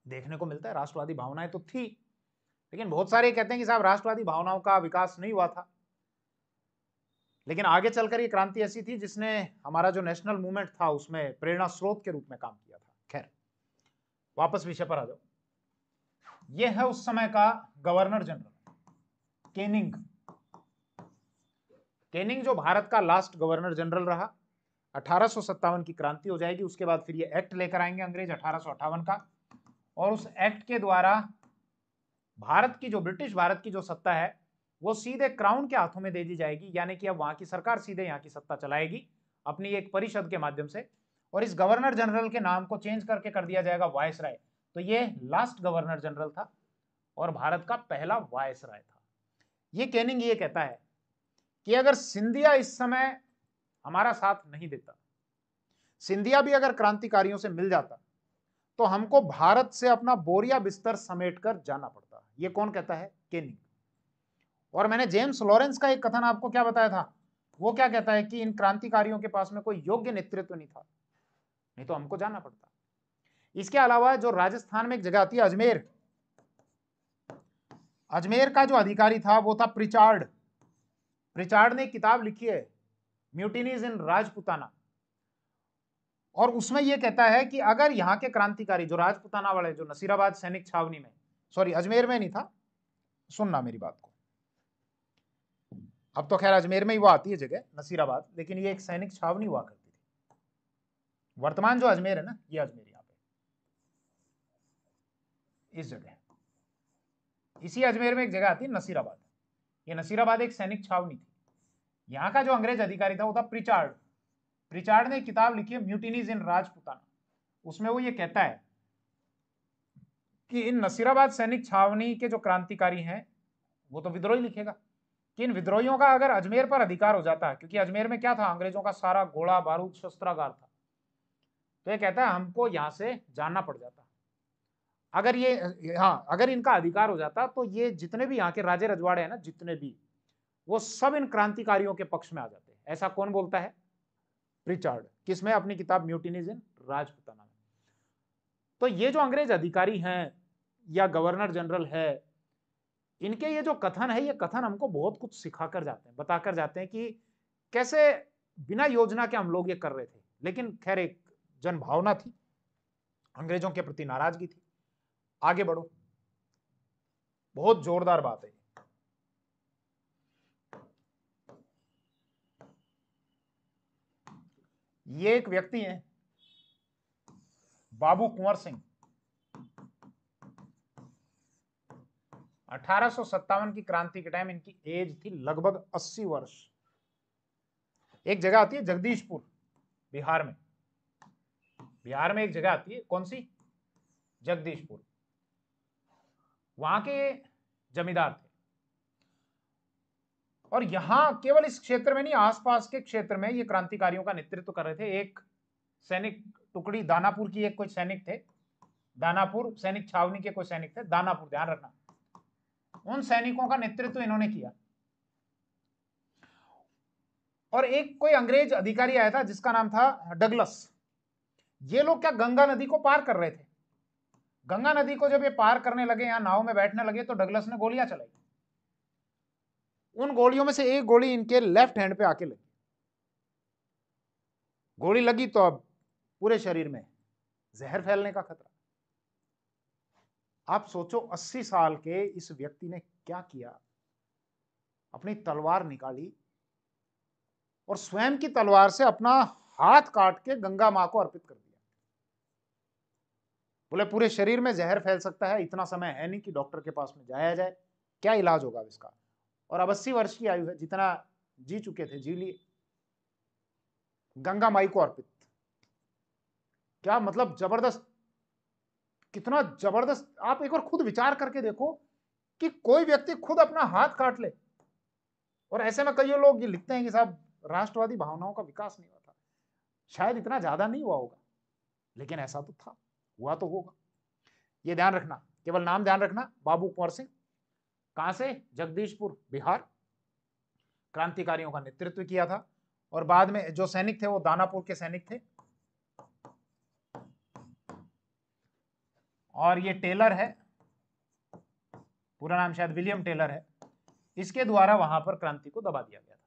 देखने को मिलता है। राष्ट्रवादी भावनाएं तो थी, लेकिन बहुत सारे कहते हैं कि साहब राष्ट्रवादी भावनाओं का विकास नहीं हुआ था। लेकिन आगे चलकर ये क्रांति ऐसी थी जिसने हमारा जो नेशनल मूवमेंट था उसमें प्रेरणा स्रोत के रूप में काम किया था। खैर, वापस विषय पर आ जाओ। यह है उस समय का गवर्नर जनरल केनिंग। केनिंग जो भारत का लास्ट गवर्नर जनरल रहा। 1857 की क्रांति हो जाएगी, उसके बाद फिर ये एक्ट लेकर आएंगे अंग्रेज 1858 का, और उस एक्ट के द्वारा भारत की जो ब्रिटिश भारत की जो सत्ता है वो सीधे क्राउन के हाथों में दे दी जाएगी। यानी कि अब वहां की सरकार सीधे यहाँ की सत्ता चलाएगी अपनी एक परिषद के माध्यम से, और इस गवर्नर जनरल के नाम को चेंज करके कर दिया जाएगा वायसराय। तो ये लास्ट गवर्नर जनरल था और भारत का पहला वायसराय था। ये केनिंग ये कहता है कि अगर सिंधिया इस समय हमारा साथ नहीं देता, सिंधिया भी अगर क्रांतिकारियों से मिल जाता, तो हमको भारत से अपना बोरिया बिस्तर समेटकर जाना पड़ता। ये कौन कहता है? केनिंग। और मैंने जेम्स लॉरेंस का एक कथन आपको क्या बताया था, वो क्या कहता है कि इन क्रांतिकारियों के पास में कोई योग्य नेतृत्व नहीं था, नहीं तो हमको जाना पड़ता। इसके अलावा जो राजस्थान में एक जगह आती है अजमेर, अजमेर का जो अधिकारी था वो था प्रिचार्ड। प्रिचार्ड ने एक किताब लिखी है म्यूटिनीज इन राजपुताना, और उसमें यह कहता है कि अगर यहाँ के क्रांतिकारी जो राजपुताना वाले, जो नसीराबाद सैनिक छावनी में, सॉरी अजमेर में नहीं था, सुनना मेरी बात को, अब तो खैर अजमेर में ही वो आती है जगह नसीराबाद, लेकिन ये एक सैनिक छावनी हुआ करती थी। वर्तमान जो अजमेर है ना, ये अजमेर यहाँ पे इस जगह, इसी अजमेर में एक जगह आती है नसीराबाद। ये नसीराबाद एक सैनिक छावनी थी। यहाँ का जो अंग्रेज अधिकारी था वो था प्रिचार्ड। प्रिचार्ड ने एक किताब लिखी है म्यूटिनीज इन राजपुताना। उसमें वो ये कहता है कि इन नसीराबाद सैनिक छावनी के जो क्रांतिकारी हैं, वो तो विद्रोही लिखेगा कि इन विद्रोहियों का अगर अजमेर पर अधिकार हो जाता है, क्योंकि अजमेर में क्या था, अंग्रेजों का सारा घोड़ा बारूद शस्त्रागार था, तो ये कहता है हमको यहां से जानना पड़ जाता। अगर ये, हाँ, अगर इनका अधिकार हो जाता तो ये जितने भी यहाँ के राजे रजवाड़े हैं ना, जितने भी, वो सब इन क्रांतिकारियों के पक्ष में आ जाते हैं। ऐसा कौन बोलता है? प्रिचार्ड। किसमें? अपनी किताब म्यूटिनीज इन राजपुताना में। तो ये जो अंग्रेज अधिकारी हैं या गवर्नर जनरल है, इनके ये जो कथन है, ये कथन हमको बहुत कुछ सिखा कर जाते हैं, बताकर जाते हैं कि कैसे बिना योजना के हम लोग ये कर रहे थे। लेकिन खैर, एक जनभावना थी, अंग्रेजों के प्रति नाराजगी थी। आगे बढ़ो, बहुत जोरदार बात है। ये एक व्यक्ति है, बाबू कुंवर सिंह। 1857 की क्रांति के टाइम इनकी एज थी लगभग 80 वर्ष। एक जगह आती है जगदीशपुर, बिहार में। बिहार में एक जगह आती है, कौन सी? जगदीशपुर। वहां के जमींदार थे, और यहां केवल इस क्षेत्र में नहीं, आसपास के क्षेत्र में ये क्रांतिकारियों का नेतृत्व कर रहे थे। एक सैनिक टुकड़ी दानापुर की, एक कोई सैनिक थे, दानापुर सैनिक छावनी के कोई सैनिक थे, दानापुर, ध्यान रखना, उन सैनिकों का नेतृत्व इन्होंने किया। और एक कोई अंग्रेज अधिकारी आया था जिसका नाम था डगलस। ये लोग क्या गंगा नदी को पार कर रहे थे। गंगा नदी को जब ये पार करने लगे, यहां नाव में बैठने लगे, तो डगलस ने गोलियां चलाई। उन गोलियों में से एक गोली इनके लेफ्ट हैंड पे आके लगी। गोली लगी तो अब पूरे शरीर में जहर फैलने का खतरा। आप सोचो, 80 साल के इस व्यक्ति ने क्या किया। अपनी तलवार निकाली और स्वयं की तलवार से अपना हाथ काट के गंगा मां को अर्पित कर दिया। बोले पूरे शरीर में जहर फैल सकता है, इतना समय है नहीं कि डॉक्टर के पास में जाया जाए, क्या इलाज होगा इसका। और अब 80 वर्ष की आयु है, जितना जी चुके थे जी लिए, गंगा माई को अर्पित। क्या मतलब जबरदस्त, कितना जबरदस्त। आप एक बार खुद विचार करके देखो कि कोई व्यक्ति खुद अपना हाथ काट ले। और ऐसे में कई लोग ये लिखते हैं कि साहब राष्ट्रवादी भावनाओं का विकास नहीं हुआ था। शायद इतना ज्यादा नहीं हुआ होगा, लेकिन ऐसा तो था, हुआ तो होगा। ये ध्यान रखना, केवल नाम ध्यान रखना, बाबू कुंवर सिंह। कहां से? जगदीशपुर, बिहार। क्रांतिकारियों का नेतृत्व किया था। और बाद में जो सैनिक थे वो दानापुर के सैनिक थे। और ये टेलर है, पूरा नाम शायद विलियम टेलर है, इसके द्वारा वहां पर क्रांति को दबा दिया गया था।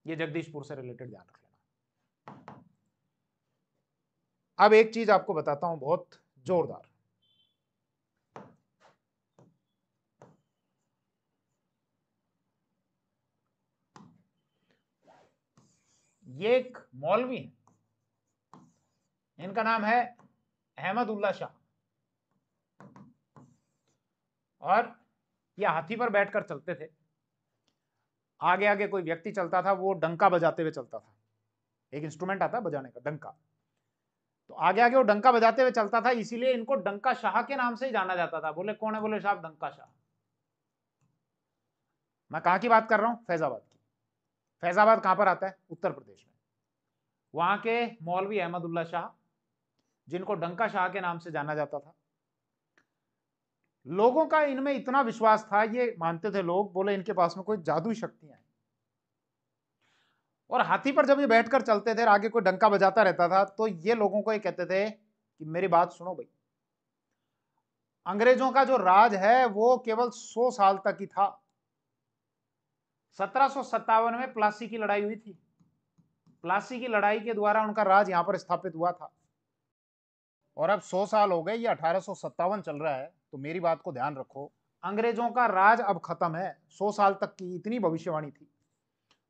ये जगदीशपुर से रिलेटेड ध्यान रख लेना। अब एक चीज आपको बताता हूं बहुत जोरदार। ये एक मौलवी है, इनका नाम है अहमदुल्ला शाह। और ये हाथी पर बैठकर चलते थे। आगे आगे कोई व्यक्ति चलता था, वो डंका बजाते हुए चलता था। एक इंस्ट्रूमेंट आता है बजाने का, डंका। तो आगे आगे वो डंका बजाते हुए चलता था, इसीलिए इनको डंका शाह के नाम से ही जाना जाता था। बोले कौन है? बोले साहब डंका शाह। मैं कहां की बात कर रहा हूं? फैजाबाद की। फैजाबाद कहां पर आता है? उत्तर प्रदेश में। वहां के मौलवी अहमदुल्ला शाह, जिनको डंका शाह के नाम से जाना जाता था। लोगों का इनमें इतना विश्वास था, ये मानते थे लोग, बोले इनके पास में कोई जादुई शक्तियां हैं। और हाथी पर जब ये बैठकर चलते थे, आगे कोई डंका बजाता रहता था, तो ये लोगों को ये कहते थे कि मेरी बात सुनो भाई, अंग्रेजों का जो राज है वो केवल 100 साल तक ही था। 1757 में प्लासी की लड़ाई हुई थी। प्लासी की लड़ाई के द्वारा उनका राज यहां पर स्थापित हुआ था। और अब 100 साल हो गए, ये 1857 चल रहा है, तो मेरी बात को ध्यान रखो, अंग्रेजों का राज अब खत्म है। 100 साल तक की इतनी भविष्यवाणी थी।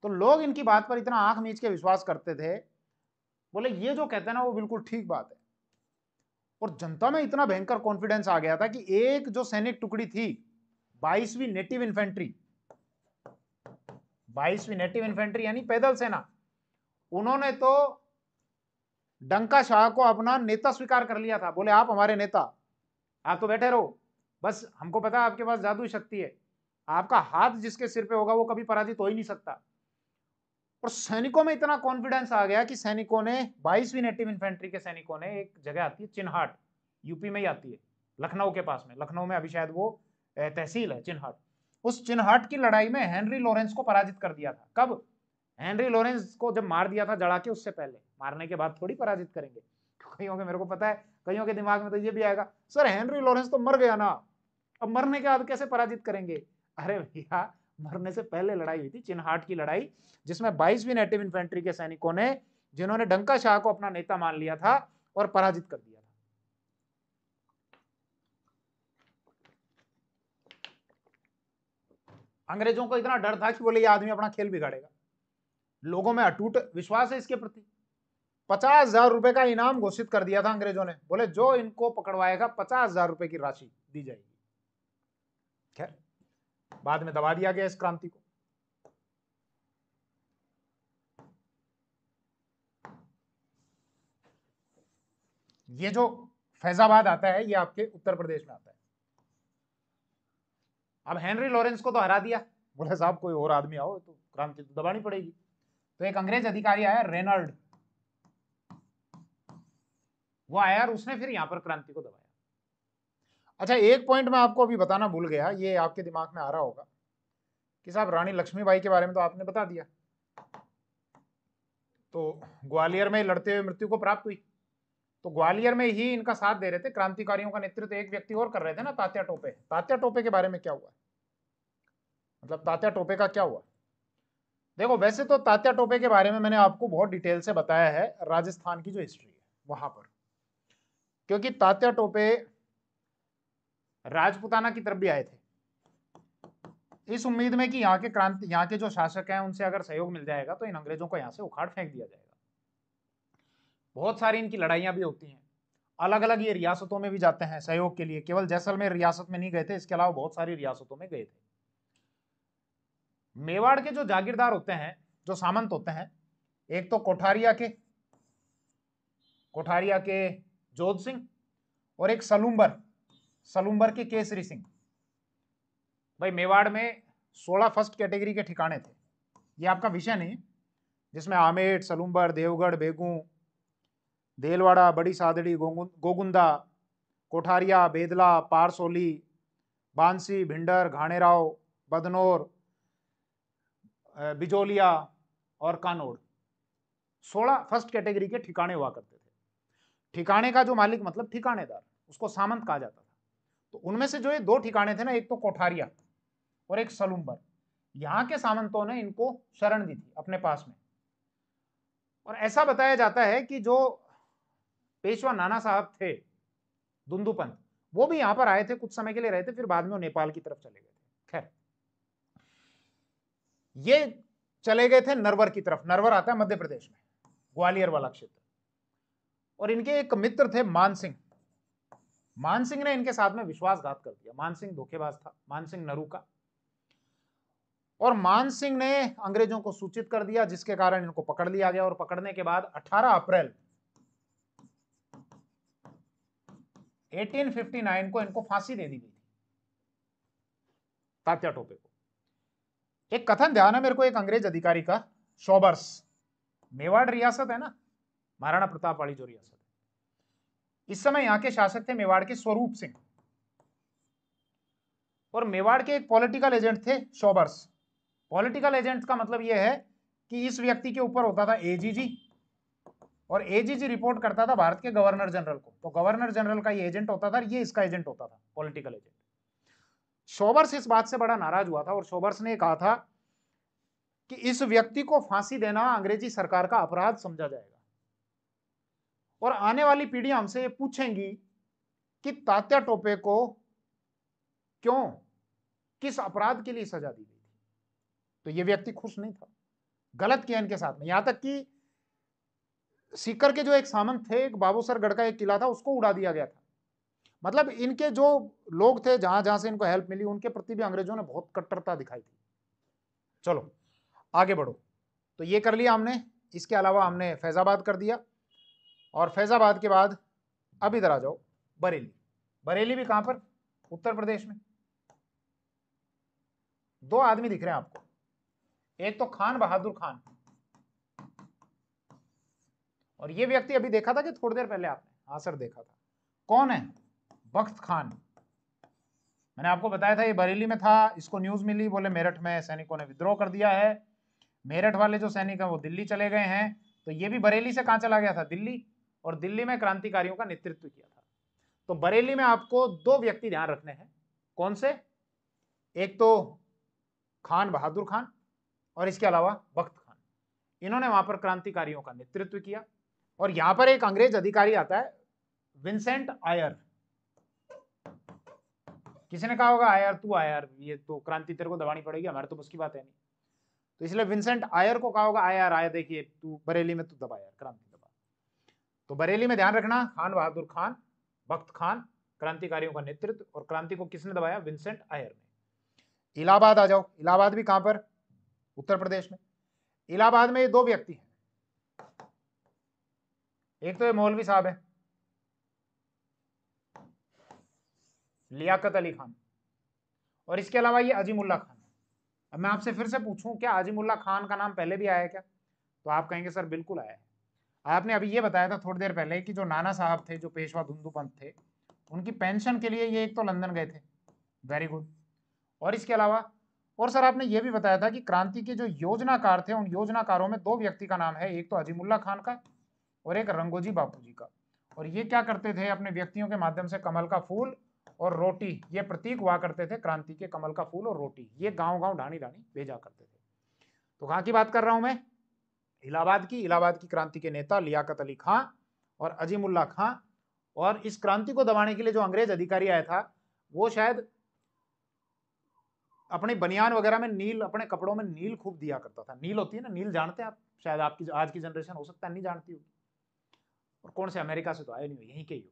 तो लोग इनकी बात पर इतना आंख मीच के विश्वास करते थे, बोले ये जो कहते हैं ना वो बिल्कुल ठीक बात है। और जनता में इतना भयंकर कॉन्फिडेंस आ गया था कि एक जो सैनिक टुकड़ी थी, 22वीं नेटिव इन्फेंट्री, 22वीं नेटिव इन्फेंट्री यानी पैदल सेना, उन्होंने तो डंका शाह को अपना नेता स्वीकार कर लिया था। बोले आप हमारे नेता, आप तो बैठे रहो, बस हमको पता है आपके पास जादुई शक्ति है, आपका हाथ जिसके सिर पे होगा वो कभी पराजित हो ही नहीं सकता। और सैनिकों में इतना कॉन्फिडेंस आ गया कि सैनिकों ने 22वीं नेटिव इन्फेंट्री के सैनिकों ने, एक जगह आती है चिन्हाट, यूपी में ही आती है, लखनऊ के पास में, लखनऊ में अभी शायद वो तहसील है चिन्हाट, उस चिन्हाट की लड़ाई में हेनरी लॉरेंस को पराजित कर दिया था। कब? हेनरी लॉरेंस को जब मार दिया था जड़ा के, उससे पहले, मारने के बाद थोड़ी पराजित करेंगे। कईयों के, मेरे को पता है कईयों के दिमाग में तो ये भी आएगा, सर हेनरी लॉरेंस तो मर गया ना, अब मरने के बाद कैसे पराजित करेंगे? अरे भैया, मरने से पहले लड़ाई हुई थी, चिन्हाट की लड़ाई, जिसमें 22वीं नेटिव इन्फेंट्री के सैनिकों ने, जिन्होंने डंका शाह को अपना नेता मान लिया था और पराजित कर दिया था। अंग्रेजों को इतना डर था कि बोले ये आदमी अपना खेल बिगाड़ेगा। लोगों में अटूट विश्वास है इसके प्रति। 50,000 रुपए का इनाम घोषित कर दिया था अंग्रेजों ने, बोले जो इनको पकड़वाएगा 50,000 रुपए की राशि दी जाएगी। खैर, बाद में दबा दिया गया इस क्रांति को। ये जो फैजाबाद आता है ये आपके उत्तर प्रदेश में आता है। अब हेनरी लॉरेंस को तो हरा दिया, बोले साहब कोई और आदमी आओ तो क्रांति तो दबानी पड़ेगी। तो एक अंग्रेज अधिकारी आया, रेनल्ड, वो आया और उसने फिर यहां पर क्रांति को दबाया। अच्छा, एक पॉइंट मैं आपको अभी बताना भूल गया, ये आपके दिमाग में आ रहा होगा कि साहब रानी लक्ष्मीबाई के बारे में तो आपने बता दिया, तो ग्वालियर में लड़ते हुए मृत्यु को प्राप्त हुई, तो ग्वालियर में ही इनका साथ दे रहे थे क्रांतिकारियों का नेतृत्व एक व्यक्ति और कर रहे थे ना, तात्या टोपे। तात्या टोपे के बारे में क्या हुआ, मतलब तात्या टोपे का क्या हुआ? देखो, वैसे तो तात्या टोपे के बारे में मैंने आपको बहुत डिटेल से बताया है राजस्थान की जो हिस्ट्री है वहां पर, क्योंकि तात्या टोपे राजपुताना की तरफ भी आए थे, इस उम्मीद में कि यहाँ के जो शासक हैं उनसे अगर सहयोग मिल जाएगा तो इन अंग्रेजों को यहाँ से उखाड़ फेंक दिया जाएगा। बहुत सारी इनकी लड़ाइयां भी होती हैं, अलग अलग ये रियासतों में भी जाते हैं सहयोग के लिए, केवल जैसलमेर रियासत में नहीं गए थे, इसके अलावा बहुत सारी रियासतों में गए थे। मेवाड़ के जो जागीरदार होते हैं, जो सामंत होते हैं, एक तो कोठारिया के जोध सिंह और एक सलूम्बर के केसरी सिंह। भाई मेवाड़ में 16 फर्स्ट कैटेगरी के ठिकाने थे, ये आपका विषय नहीं, जिसमें आमेर, सलूम्बर, देवगढ़, बेगू, देलवाड़ा, बड़ी सादड़ी, गोगुंदा, कोठारिया, बेदला, पारसोली, बांसी, भिंडर, घाणेराव, बदनौर, बिजोलिया और कानोड़, 16 फर्स्ट कैटेगरी के ठिकाने हुआ करते थे। ठिकाने का जो मालिक मतलब ठिकानेदार, उसको सामंत कहा जाता था। तो उनमें से जो ये 2 ठिकाने थे ना, एक तो कोठारिया और एक सलूम्बर, यहां के सामंतों ने इनको शरण दी थी अपने पास में। और ऐसा बताया जाता है कि जो पेशवा नाना साहब थे दुंदुपंत, वो भी यहां पर आए थे, कुछ समय के लिए रहे थे, फिर बाद में वो नेपाल की तरफ चले गए थे। खैर, ये चले गए थे नरवर की तरफ, नरवर आता है मध्य प्रदेश में, ग्वालियर वाला क्षेत्र। और इनके एक मित्र थे मानसिंह, मानसिंह ने इनके साथ में विश्वासघात कर दिया। मानसिंह धोखेबाज था, मानसिंह नरू का, और मानसिंह ने अंग्रेजों को सूचित कर दिया, जिसके कारण इनको पकड़ लिया गया। और पकड़ने के बाद 18 अप्रैल 1859 को इनको फांसी दे दी गई थी, तात्या टोपे को। एक कथन ध्यान है मेरे को, एक अंग्रेज अधिकारी का, शॉबर्स, मेवाड़ रियासत है ना, महाराणा प्रताप वाली जो रियासत है, इस समय यहां के शासक थे मेवाड़ के स्वरूप सिंह, और मेवाड़ के एक पॉलिटिकल एजेंट थे शॉबर्स। पॉलिटिकल एजेंट का मतलब यह है कि इस व्यक्ति के ऊपर होता था एजीजी, और एजीजी रिपोर्ट करता था भारत के गवर्नर जनरल को, तो गवर्नर जनरल का ये एजेंट होता था, ये इसका एजेंट होता था, पॉलिटिकल एजेंट। शॉबर्स इस बात से बड़ा नाराज हुआ था, और शॉबर्स ने कहा था कि इस व्यक्ति को फांसी देना अंग्रेजी सरकार का अपराध समझा जाएगा, और आने वाली पीढ़ी हमसे ये पूछेंगी कि तात्या टोपे को क्यों, किस अपराध के लिए सजा दी गई थी। तो ये व्यक्ति खुश नहीं था, गलत किया इनके साथ में। यहां तक कि सीकर के जो एक सामंत थे, एक बाबूसरगढ़ का एक किला था, उसको उड़ा दिया गया था। मतलब इनके जो लोग थे, जहां जहां से इनको हेल्प मिली, उनके प्रति भी अंग्रेजों ने बहुत कट्टरता दिखाई थी। चलो आगे बढ़ो। तो ये कर लिया हमने। इसके अलावा हमने फैजाबाद कर दिया, और फैजाबाद के बाद अब इधर आ जाओ, बरेली। बरेली भी कहां पर? उत्तर प्रदेश में। दो आदमी दिख रहे हैं आपको, एक तो खान बहादुर खान, और ये व्यक्ति अभी देखा था कि थोड़ी देर पहले आपने? हाँ सर देखा था। कौन है? बख्त खान। मैंने आपको बताया था ये बरेली में था, इसको न्यूज मिली, बोले मेरठ में सैनिकों ने विद्रोह कर दिया है। मेरठ वाले जो सैनिक हैं वो दिल्ली चले गए हैं, तो ये भी बरेली से कहां चला गया था? दिल्ली। और दिल्ली में क्रांतिकारियों का नेतृत्व किया था। तो बरेली में आपको दो व्यक्ति ध्यान रखने हैं। कौन से? एक तो खान बहादुर खान, और इसके अलावा बख्त खान। इन्होंने वहां पर क्रांतिकारियों का नेतृत्व किया। और यहां पर एक अंग्रेज अधिकारी आता है, विंसेंट आयर। किसी ने कहा होगा आयर, तू आयर, ये तो क्रांति तेरे को दबानी पड़ेगी, हमारे तो बस की बात है नहीं। तो इसलिए विंसेंट आयर को कहा होगा, आयर आया देखिए तू बरेली में, तू दबा यार, क्रांति दबा। तो बरेली में ध्यान रखना, खान बहादुर खान, बख्त खान, क्रांतिकारियों का नेतृत्व। और क्रांति को किसने दबाया? विंसेंट आयर ने। इलाहाबाद आ जाओ। इलाहाबाद भी कहां पर? उत्तर प्रदेश में। इलाहाबाद में ये दो व्यक्ति हैं, एक तो ये मौलवी साहब है लियाकत अली खान, और इसके अलावा ये अजीमुल्ला खान। अब मैं आपसे फिर से पूछूं, क्या अजीमुल्ला खान का नाम पहले भी आया है क्या? तो आप कहेंगे सर बिल्कुल आया है। आपने अभी ये बताया था थोड़ी देर पहले कि जो नाना साहब थे, जो पेशवा धुंधु पंत थे, उनकी पेंशन के लिए ये एक तो लंदन गए थे। Very good. और इसके अलावा, और सर आपने ये भी बताया था कि क्रांति के जो योजनाकार थे, उन योजनाकारों में दो व्यक्ति का नाम है, एक तो अजीमुल्ला खान का और एक रंगोजी बापू जी का। और ये क्या करते थे? अपने व्यक्तियों के माध्यम से कमल का फूल और रोटी, ये प्रतीक हुआ करते थे क्रांति के, कमल का फूल और रोटी, ये गांव गांव ढाणी ढाणी भेजा करते थे। तो कहां की बात कर रहा हूं मैं? इलाहाबाद की। इलाहाबाद की क्रांति के नेता लियाकत अली खां और अजीमुल्ला खां। और इस क्रांति को दबाने के लिए जो अंग्रेज अधिकारी आया था, वो शायद अपने बनियान वगैरह में नील, अपने कपड़ों में नील खूब दिया करता था। नील होती है ना, नील जानते हैं आप? शायद आपकी आज की जनरेशन हो सकता है नहीं जानती होगी। और कौन से अमेरिका से तो आए नहीं हो, यहीं के ही हो।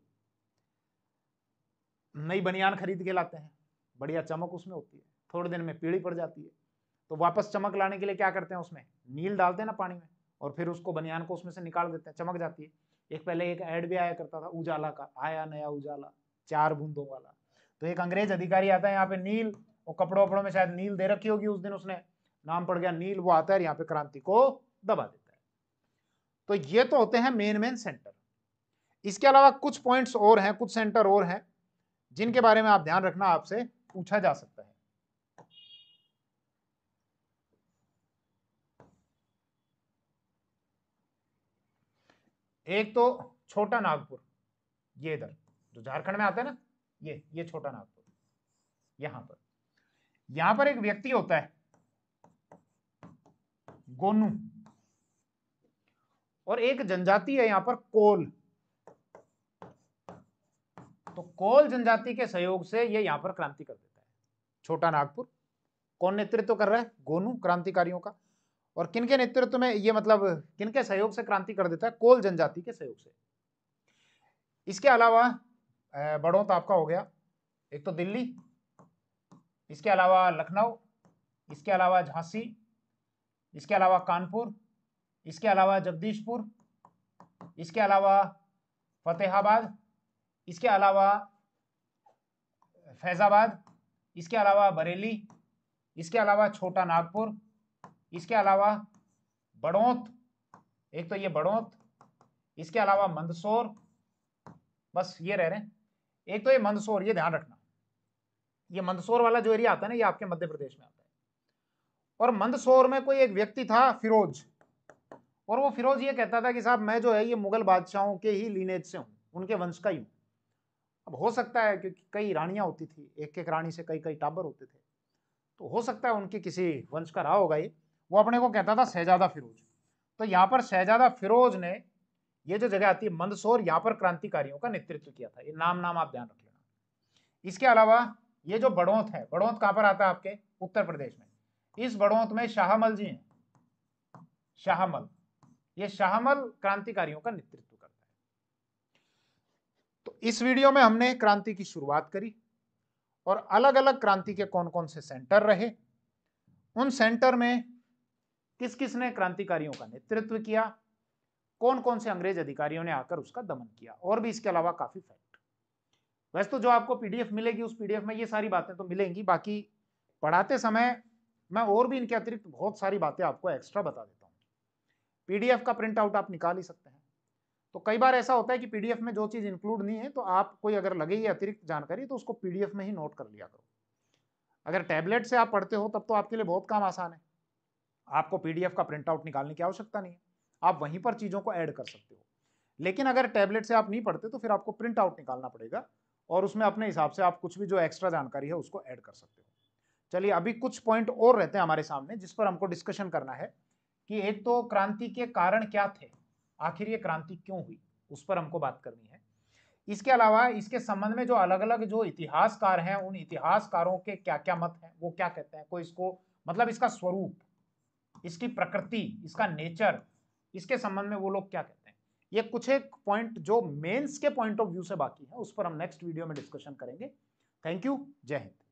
नई बनियान खरीद के लाते हैं, बढ़िया चमक उसमें होती है, थोड़े दिन में पीली पड़ जाती है, तो वापस चमक लाने के लिए क्या करते हैं? उसमें नील डालते हैं ना पानी में, और फिर उसको बनियान को उसमें से निकाल देते हैं, चमक जाती है। एक पहले एक ऐड भी आया करता था उजाला का, आया नया उजाला 4 बूंदों वाला। तो एक अंग्रेज अधिकारी आता है यहाँ पे, नील, वो कपड़ों वपड़ों में शायद नील दे रखी होगी उस दिन, उसने नाम पड़ गया नील, वो आता है यहाँ पे क्रांति को दबा देता है। तो ये तो होते हैं मेन मेन सेंटर। इसके अलावा कुछ पॉइंट्स और हैं, कुछ सेंटर और हैं, जिनके बारे में आप ध्यान रखना, आपसे पूछा जा सकता है। एक तो छोटा नागपुर, ये इधर जो झारखंड में आता है ना, ये छोटा नागपुर, यहां पर एक व्यक्ति होता है गोनू, और एक जनजाति है यहां पर कोल। तो कोल जनजाति के सहयोग से ये यहां पर क्रांति कर देता है। छोटा नागपुर कौन नेतृत्व कर रहा है? गोनू, क्रांतिकारियों का। और किनके नेतृत्व में ये, मतलब किनके सहयोग से क्रांति कर देता है? कोल जनजाति के सहयोग से। इसके अलावा बड़ौत आपका हो गया, एक तो दिल्ली, इसके अलावा लखनऊ, इसके अलावा झांसी, इसके अलावा कानपुर, इसके अलावा जगदीशपुर, इसके अलावा फतेहाबाद, इसके अलावा फैजाबाद, इसके अलावा बरेली, इसके अलावा छोटा नागपुर, इसके अलावा बड़ौत, एक तो ये बड़ौत, इसके अलावा मंदसौर, बस ये रह रहे हैं। एक तो ये मंदसौर, ये ध्यान रखना, ये मंदसौर वाला जो एरिया आता है ना, ये आपके मध्य प्रदेश में आता है। और मंदसौर में कोई एक व्यक्ति था फिरोज, और वो फिरोज ये कहता था कि साहब मैं जो है ये मुगल बादशाहों के ही लीनेज से हूं, उनके वंश का ही हूं। अब हो सकता है क्योंकि कई रानियां होती थी, एक एक रानी से कई कई टाबर होते थे, तो हो सकता है उनके किसी वंश का रहा होगा ये। वो अपने को कहता था शहजादा फिरोज। तो यहाँ पर शहजादा फिरोज ने, ये जो जगह आती है मंदसौर, यहाँ पर क्रांतिकारियों का नेतृत्व किया था। ये नाम आप ध्यान रख लेना। इसके अलावा ये जो बड़ौत है, बड़ौत कहां पर आता है? आपके उत्तर प्रदेश में। इस बड़ौत में शाहमल जी हैं, शाहमल, ये शाहमल क्रांतिकारियों का नेतृत्व करता है। तो इस वीडियो में हमने क्रांति की शुरुआत करी और अलग अलग क्रांति के कौन कौन से सेंटर रहे, उन सेंटर में किस किसने क्रांतिकारियों का नेतृत्व किया, कौन कौन से अंग्रेज अधिकारियों ने आकर उसका दमन किया, और भी इसके अलावा काफी फैक्ट। वैसे तो जो आपको पीडीएफ मिलेगी उस पीडीएफ में ये सारी बातें तो मिलेंगी, बाकी पढ़ाते समय मैं और भी इनके अतिरिक्त बहुत सारी बातें आपको एक्स्ट्रा बता देता हूँ। पीडीएफ का प्रिंट आउट आप निकाल ही सकते हैं। तो कई बार ऐसा होता है कि पीडीएफ में जो चीज इंक्लूड नहीं है तो आप कोई अगर लगे ये अतिरिक्त जानकारी तो उसको पीडीएफ में ही नोट कर लिया करो। अगर टैबलेट से आप पढ़ते हो तब तो आपके लिए बहुत काम आसान है, आपको पीडीएफ का प्रिंट आउट निकालने की आवश्यकता नहीं है, आप वहीं पर चीजों को ऐड कर सकते हो। लेकिन अगर टैबलेट से आप नहीं पढ़ते तो फिर आपको प्रिंट आउट निकालना पड़ेगा और उसमें अपने हिसाब से आप कुछ भी जो एक्स्ट्रा जानकारी है उसको ऐड कर सकते हो। चलिए अभी कुछ पॉइंट और रहते हैं हमारे सामने जिस पर हमको डिस्कशन करना है कि एक तो क्रांति के कारण क्या थे, आखिर ये क्रांति क्यों हुई, उस पर हमको बात करनी है। इसके अलावा इसके संबंध में जो अलग अलग जो इतिहासकार हैं उन इतिहासकारों के क्या क्या मत हैं, वो क्या कहते हैं, कोई इसको मतलब इसका स्वरूप, इसकी प्रकृति, इसका नेचर, इसके संबंध में वो लोग क्या कहते हैं। ये कुछ एक पॉइंट जो मेंस के पॉइंट ऑफ व्यू से बाकी है उस पर हम नेक्स्ट वीडियो में डिस्कशन करेंगे। थैंक यू, जय हिंद।